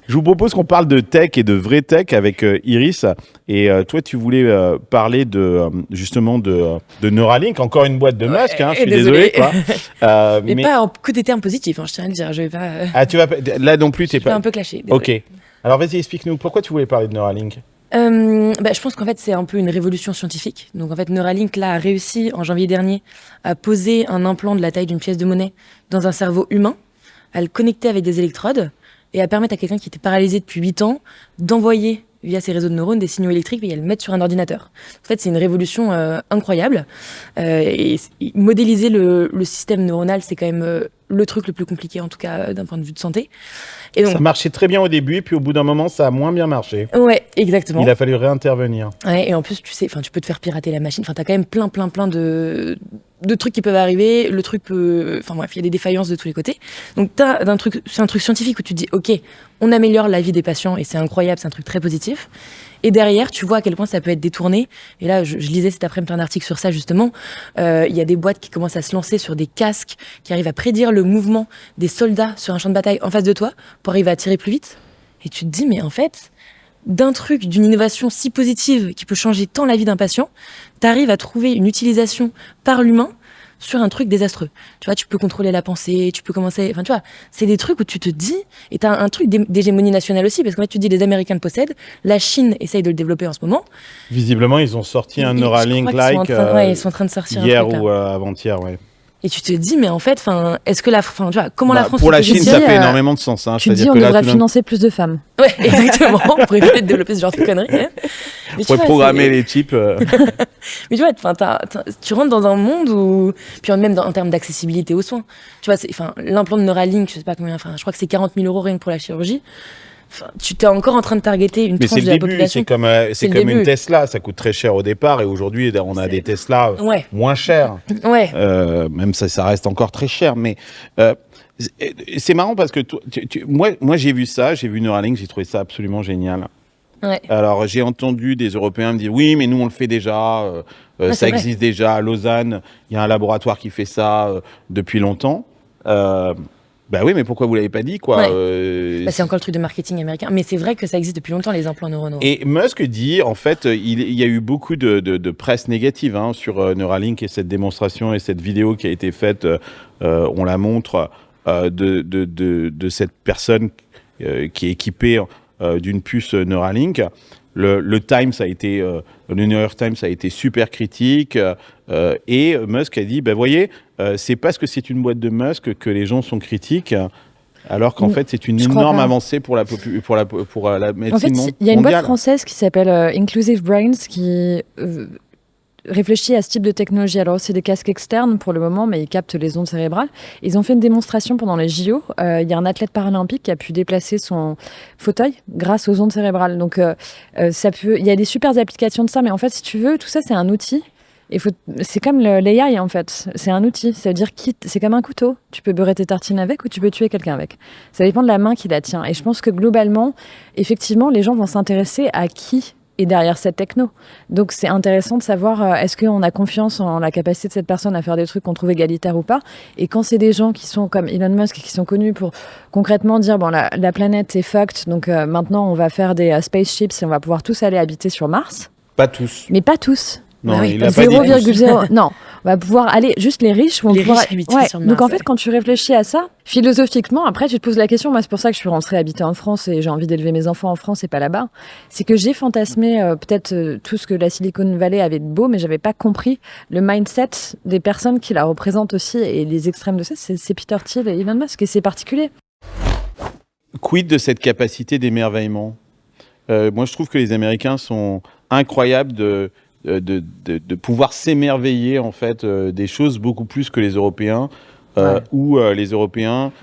Je vous propose qu'on parle de tech et de vraie tech avec Iris. Et toi, tu voulais parler justement de Neuralink, encore une boîte de Musk. Je suis désolé. Quoi. mais pas que des termes positifs, je tiens à le dire. Je vais pas. Là non plus, t'es pas. Un peu clashé. Ok. Alors vas-y, explique-nous pourquoi tu voulais parler de Neuralink. Je pense qu'en fait, c'est un peu une révolution scientifique. Donc, en fait, Neuralink là, a réussi en janvier dernier à poser un implant de la taille d'une pièce de monnaie dans un cerveau humain, à le connecter avec des électrodes et à permettre à quelqu'un qui était paralysé depuis 8 ans d'envoyer via ses réseaux de neurones des signaux électriques et à le mettre sur un ordinateur. En fait, c'est une révolution incroyable. Et modéliser le système neuronal, c'est quand même le truc le plus compliqué, en tout cas d'un point de vue de santé. Et donc, ça marchait très bien au début, puis au bout d'un moment, ça a moins bien marché. Ouais, exactement. Il a fallu réintervenir. Ouais, et en plus, tu peux te faire pirater la machine. T'as quand même plein de trucs qui peuvent arriver. Le truc peut... il y a des défaillances de tous les côtés. Donc, c'est un truc scientifique où tu te dis, OK, on améliore la vie des patients et c'est incroyable, c'est un truc très positif. Et derrière, tu vois à quel point ça peut être détourné. Et là, je lisais cet après-midi plein d'articles sur ça, justement. Il y a des boîtes qui commencent à se lancer sur des casques qui arrivent à prédire le mouvement des soldats sur un champ de bataille en face de toi pour arriver à tirer plus vite. Et tu te dis, mais en fait, d'une innovation si positive qui peut changer tant la vie d'un patient, t'arrives à trouver une utilisation par l'humain sur un truc désastreux. Tu vois, tu peux contrôler la pensée, tu peux commencer... tu vois, c'est des trucs où tu te dis... Et t'as un truc d'hégémonie nationale aussi, parce qu'en fait, tu te dis, les Américains le possèdent, la Chine essaye de le développer en ce moment. Visiblement, ils ont sorti un Neuralink-like ils sont en train de sortir hier ou avant-hier, ouais. Et tu te dis, mais en fait, est-ce que tu vois, comment la France... Pour la Chine, ça fait énormément de sens. Tu te dis, on devrait financer plus de femmes. Ouais, exactement, pour éviter de développer ce genre de conneries. Mais pourrait vois, programmer les chips. Mais tu vois, tu rentres dans un monde où, puis même en termes d'accessibilité aux soins, tu vois, l'implant de Neuralink, je sais pas combien, je crois que c'est 40 000 € rien que pour la chirurgie. Tu t'es encore en train de targeter une Mais c'est tranche le de la début, population. c'est comme une Tesla, ça coûte très cher au départ et aujourd'hui on a des Tesla moins chers. Ouais. Même ça reste encore très cher, mais c'est marrant parce que moi j'ai vu Neuralink, j'ai trouvé ça absolument génial. Ouais. Alors j'ai entendu des Européens me dire oui mais nous on le fait déjà, ça existe déjà à Lausanne, il y a un laboratoire qui fait ça depuis longtemps. Bah oui, mais pourquoi vous l'avez pas dit, quoi c'est encore le truc de marketing américain. Mais c'est vrai que ça existe depuis longtemps, les implants neuronaux. Et Musk dit, en fait, il y a eu beaucoup de presse négative sur Neuralink et cette démonstration et cette vidéo qui a été faite, on la montre, de cette personne qui est équipée d'une puce Neuralink. Le New York Times a été super critique et Musk a dit, voyez, c'est parce que c'est une boîte de Musk que les gens sont critiques, alors qu'en fait c'est une énorme avancée pour la médecine en fait, mondiale. Il y a une boîte française qui s'appelle Inclusive Brains qui réfléchit à ce type de technologie. Alors, c'est des casques externes pour le moment, mais ils captent les ondes cérébrales. Ils ont fait une démonstration pendant les JO. Il y a un athlète paralympique qui a pu déplacer son fauteuil grâce aux ondes cérébrales. Donc, il y a des super applications de ça, mais en fait, si tu veux, tout ça, c'est un outil. C'est comme l'AI, en fait. C'est un outil. Ça veut dire c'est comme un couteau. Tu peux beurrer tes tartines avec ou tu peux tuer quelqu'un avec. Ça dépend de la main qui la tient. Et je pense que globalement, effectivement, les gens vont s'intéresser à qui est derrière cette techno. Donc c'est intéressant de savoir est-ce qu'on a confiance en la capacité de cette personne à faire des trucs qu'on trouve égalitaires ou pas. Et quand c'est des gens qui sont comme Elon Musk, qui sont connus pour concrètement dire bon, la planète est fucked, donc maintenant on va faire des spaceships et on va pouvoir tous aller habiter sur Mars. Pas tous. Mais pas tous. Non, oui, il a pas dit 0,0. Non, on va pouvoir aller, juste les riches vont pouvoir habiter sur Mars. Donc en fait, quand tu réfléchis à ça, philosophiquement, après tu te poses la question, moi c'est pour ça que je suis rentrée habiter en France et j'ai envie d'élever mes enfants en France et pas là-bas, c'est que j'ai fantasmé peut-être tout ce que la Silicon Valley avait de beau, mais j'avais pas compris le mindset des personnes qui la représentent aussi et les extrêmes de ça, c'est Peter Thiel et Elon Musk et c'est particulier. Quid de cette capacité d'émerveillement ? Moi je trouve que les Américains sont incroyables de pouvoir s'émerveiller en fait des choses beaucoup plus que les Européens où les Européens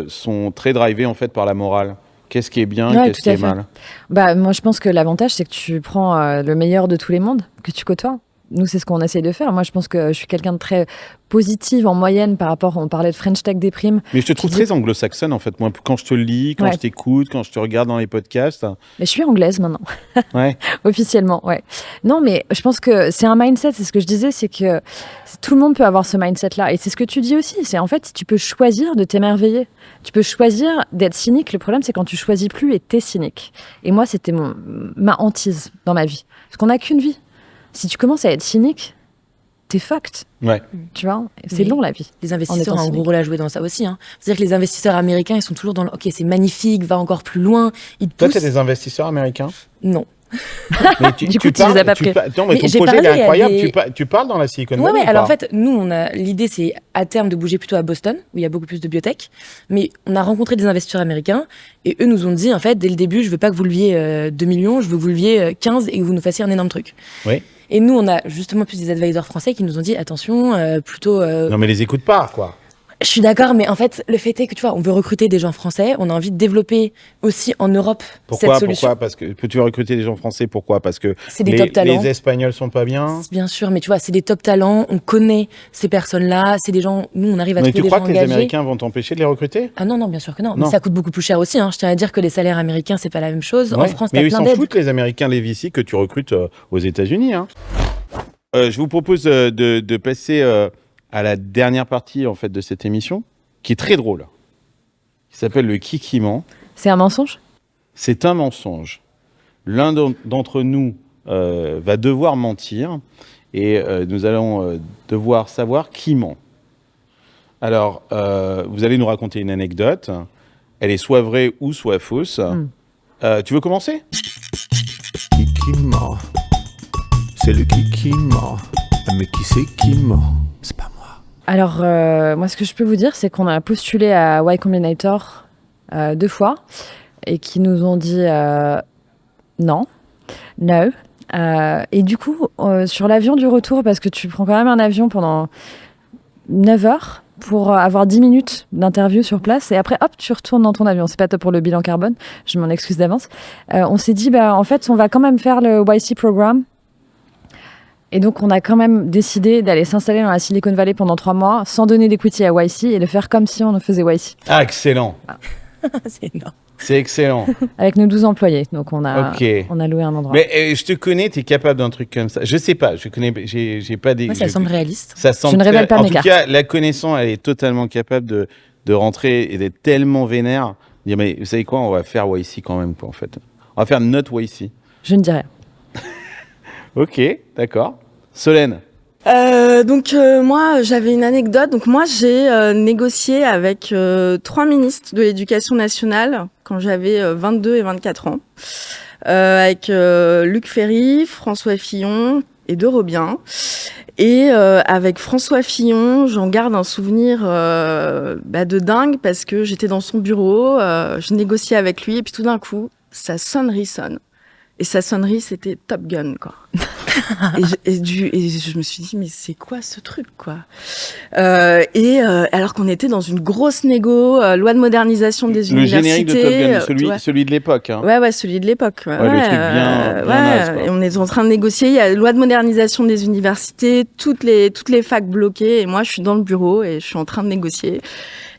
sont très drivés en fait par la morale. Qu'est-ce qui est bien, qu'est-ce qui est mal? Moi je pense que l'avantage c'est que tu prends le meilleur de tous les mondes que tu côtoies. Nous, c'est ce qu'on essaie de faire. Moi, je pense que je suis quelqu'un de très positive en moyenne par rapport, on parlait de French Tech Déprime. Mais je te trouve très anglo-saxonne, en fait. Moi, quand je te lis, quand je t'écoute, quand je te regarde dans les podcasts. Mais je suis anglaise maintenant. Ouais. Officiellement, ouais. Non, mais je pense que c'est un mindset. C'est ce que je disais, c'est que tout le monde peut avoir ce mindset-là. Et c'est ce que tu dis aussi. C'est en fait, tu peux choisir de t'émerveiller. Tu peux choisir d'être cynique. Le problème, c'est quand tu choisis plus et t'es cynique. Et moi, c'était ma hantise dans ma vie. Parce qu'on n'a qu'une vie. Si tu commences à être cynique, t'es fucked. Ouais. Tu vois, c'est long la vie. Les investisseurs ont un gros rôle à jouer dans ça aussi. C'est-à-dire que les investisseurs américains, ils sont toujours dans le OK, c'est magnifique, va encore plus loin. Toi, t'es des investisseurs américains ? Non. Mais du coup, tu les as pas pris. Non, mais ton projet il est incroyable. Tu parles dans la Silicon Valley. Ouais. Alors en fait, nous, l'idée, c'est à terme de bouger plutôt à Boston, où il y a beaucoup plus de biotech. Mais on a rencontré des investisseurs américains et eux nous ont dit, en fait, dès le début, je veux pas que vous leviez 2 millions, je veux que vous leviez 15 et que vous nous fassiez un énorme truc. Oui. Et nous, on a justement plus des advisors français qui nous ont dit, attention, plutôt... Non, mais les écoute pas, quoi. Je suis d'accord, mais en fait, le fait est que, tu vois, on veut recruter des gens français, on a envie de développer aussi en Europe cette solution. Pourquoi ? Parce que tu veux recruter des gens français, pourquoi ? Parce que c'est des top talents. Les Espagnols sont pas bien. Bien sûr, mais tu vois, c'est des top talents, on connaît ces personnes-là, c'est des gens, nous, on arrive à trouver des gens engagés. Mais tu crois que les Américains vont t'empêcher de les recruter ? Ah non, bien sûr que non. Mais ça coûte beaucoup plus cher aussi. Je tiens à dire que les salaires américains, c'est pas la même chose. En France, t'as plein d'aides. Mais ils s'en foutent, les Américains, les VC, que tu recrutes aux États-Unis. Je vous propose de passer à la dernière partie en fait de cette émission, qui est très drôle, qui s'appelle le Kiki ment. C'est un mensonge ? C'est un mensonge. L'un d'entre nous va devoir mentir et nous allons devoir savoir qui ment. Alors, vous allez nous raconter une anecdote. Elle est soit vraie ou soit fausse. Tu veux commencer ? Kiki ment. C'est le Kiki ment. Mais qui c'est qui ment ? C'est pas moi. Alors, moi, ce que je peux vous dire, c'est qu'on a postulé à Y Combinator 2 fois et qui nous ont dit non. Et du coup, sur l'avion du retour, parce que tu prends quand même un avion pendant 9 heures pour avoir 10 minutes d'interview sur place, et après, hop, tu retournes dans ton avion. C'est pas top pour le bilan carbone, je m'en excuse d'avance. On s'est dit, en fait, on va quand même faire le YC Programme. Et donc, on a quand même décidé d'aller s'installer dans la Silicon Valley pendant 3 mois, sans donner d'equity à YC, et de faire comme si on faisait YC. Ah, excellent. C'est énorme. C'est excellent. Avec nos 12 employés. Donc, on a loué un endroit. Mais je te connais, tu es capable d'un truc comme ça. Je sais pas, j'ai pas des... Moi, ça semble réaliste. Ça semble Je ne révèle pas en mes tout cartes. cas, la connaissance, elle est totalement capable de rentrer et d'être tellement vénère. Dire, mais vous savez quoi, on va faire YC quand même, quoi, en fait. On va faire notre YC. Je ne dis rien. Ok, d'accord. Solène. Moi, j'avais une anecdote. Donc moi, j'ai négocié avec 3 ministres de l'Éducation nationale quand j'avais 22 et 24 ans. Avec Luc Ferry, François Fillon et De Robien. Et avec François Fillon, j'en garde un souvenir de dingue parce que j'étais dans son bureau, je négociais avec lui et puis tout d'un coup, sa sonnerie sonne. Et sa sonnerie, c'était Top Gun, quoi. et je me suis dit, mais c'est quoi ce truc, quoi alors qu'on était dans une grosse négo, loi de modernisation des universités. Le générique de Top Gun, celui de l'époque. Hein. Ouais, celui de l'époque. Le truc bien naze, quoi. Et on est en train de négocier, il y a la loi de modernisation des universités, toutes les facs bloquées, et moi, je suis dans le bureau et je suis en train de négocier.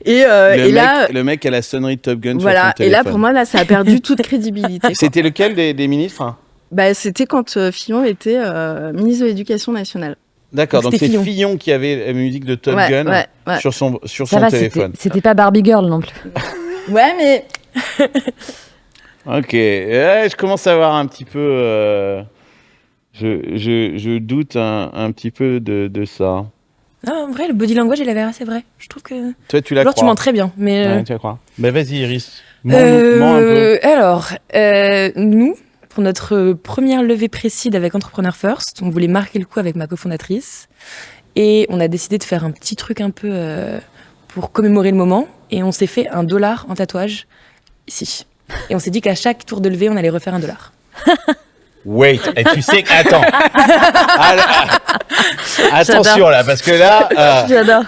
Le mec a la sonnerie de Top Gun sur son téléphone. Et là, pour moi, ça a perdu toute crédibilité. C'était lequel des ministres? C'était quand Fillon était ministre de l'Éducation nationale. D'accord, donc c'est Fillon qui avait la musique de Top Gun sur son téléphone. C'était pas Barbie Girl non plus. Ouais, mais... Ok, je commence à avoir un petit peu... Je doute un petit peu de ça. Non, en vrai, le body language, il avait assez vrai. Je trouve que... Toi, tu la Alors, crois. tu mens très bien, mais... Ouais, tu la crois. Vas-y, Iris. Mens un peu. Alors, nous, pour notre première levée précise avec Entrepreneur First, on voulait marquer le coup avec ma cofondatrice. Et on a décidé de faire un petit truc un peu pour commémorer le moment. Et on s'est fait $1 en tatouage, ici. Et on s'est dit qu'à chaque tour de levée, on allait refaire $1. Wait, et tu sais que... Attends. Attention là, parce que là... J'adore.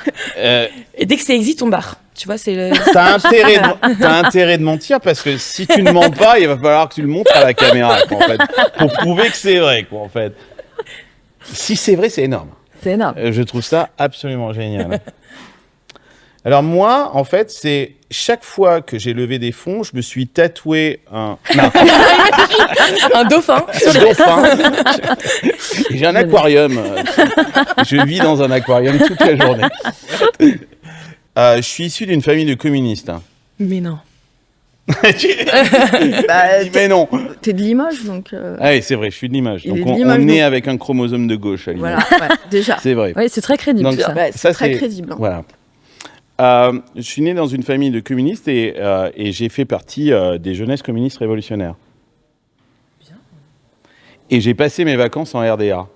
Et dès que c'est exit, on barre. Tu vois, c'est... T'as intérêt de mentir, parce que si tu ne mens pas, il va falloir que tu le montres à la caméra, quoi, en fait, pour prouver que c'est vrai, quoi, en fait. Si c'est vrai, c'est énorme. C'est énorme. Je trouve ça absolument génial. Alors moi, en fait, c'est chaque fois que j'ai levé des fonds, je me suis tatoué un dauphin. J'ai un aquarium. Je vis dans un aquarium toute la journée. Je suis issu d'une famille de communistes. Mais non. Mais non. T'es de Limoges, donc... Ah oui, c'est vrai, je suis de Limoges. Donc on est avec un chromosome de gauche à Limoges. Voilà, déjà. C'est vrai. Oui, c'est très crédible. Donc, c'est très crédible. Hein. Voilà. Je suis né dans une famille de communistes et j'ai fait partie des jeunesses communistes révolutionnaires. Bien. Et j'ai passé mes vacances en RDA.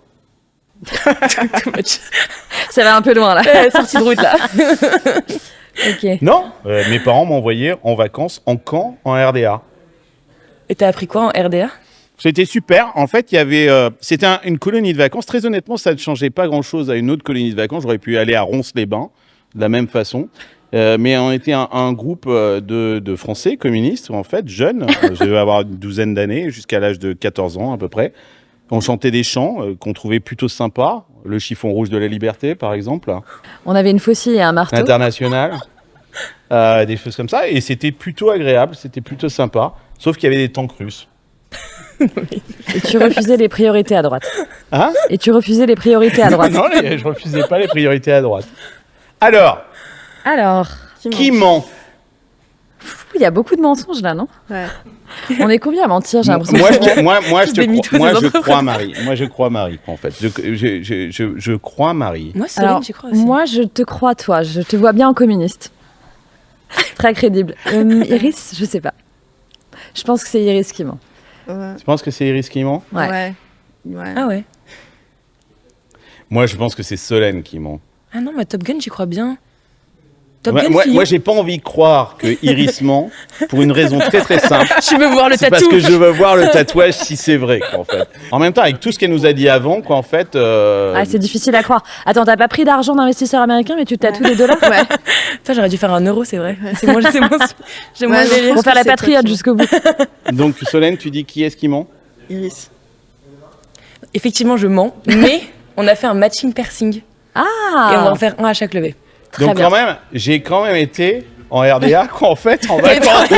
Ça va un peu loin là. Sortie de route là. Ok. Non, mes parents m'envoyaient en vacances en camp en RDA. Et t'as appris quoi en RDA? C'était super. En fait, il y avait, c'était une colonie de vacances. Très honnêtement, ça ne changeait pas grand-chose à une autre colonie de vacances. J'aurais pu aller à Ronces-les-Bains de la même façon. Mais on était un groupe de Français communistes, en fait, jeunes. Je devais avoir une douzaine d'années, jusqu'à l'âge de 14 ans à peu près. On chantait des chants qu'on trouvait plutôt sympas. Le chiffon rouge de la liberté, par exemple. On avait une faucille et un marteau. International. Des choses comme ça. Et c'était plutôt agréable, c'était plutôt sympa. Sauf qu'il y avait des tanks russes. Et tu refusais les priorités à droite. Hein? Et tu refusais les priorités à droite. Non, je refusais pas les priorités à droite. Alors, qui ment? Il y a beaucoup de mensonges là, non? Ouais. On est combien à mentir? J'ai l'impression. Moi, je crois Marie. Moi, je crois Marie, en fait. Je crois Marie. Moi, Solène, j'y crois aussi. Moi, je te crois, toi. Je te vois bien en communiste. Très crédible. Iris, je sais pas. Je pense que c'est Iris qui ment. Ouais. Tu penses que c'est Iris qui ment? Ouais. Ah ouais. Moi, je pense que c'est Solène qui ment. Ah non, ma Top Gun, j'y crois bien. Top Gun Moi, fillon. j'ai pas envie de croire que Iris ment pour une raison très très simple. Je veux voir le C'est parce tatou. que je veux voir le tatouage si c'est vrai, quoi, en fait. En même temps, avec tout ce qu'elle nous a dit avant, quoi, en fait. Ah, c'est difficile à croire. Attends, t'as pas pris d'argent d'investisseurs américains, mais tu tatoues des dollars? Ouais. Toi, j'aurais dû faire un euro, c'est vrai. C'est moi, j'ai moins Ouais, délire. Pour faire la c'est toi patriote qui- jusqu'au bout. Donc, Solène, tu dis qui est-ce qui ment? Iris. Effectivement, je mens, mais on a fait un matching piercing. Et on va en faire un à chaque levée. Très Donc, bien. quand même, j'ai quand même été en RDA, quoi, en fait, en vacances.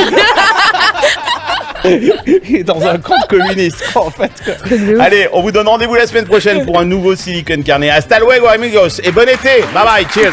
Et dans un camp communiste, quoi, en fait. Allez, on vous donne rendez-vous la semaine prochaine pour un nouveau Silicon Carnet. Hasta luego, amigos, et bon été. Bye bye, cheers.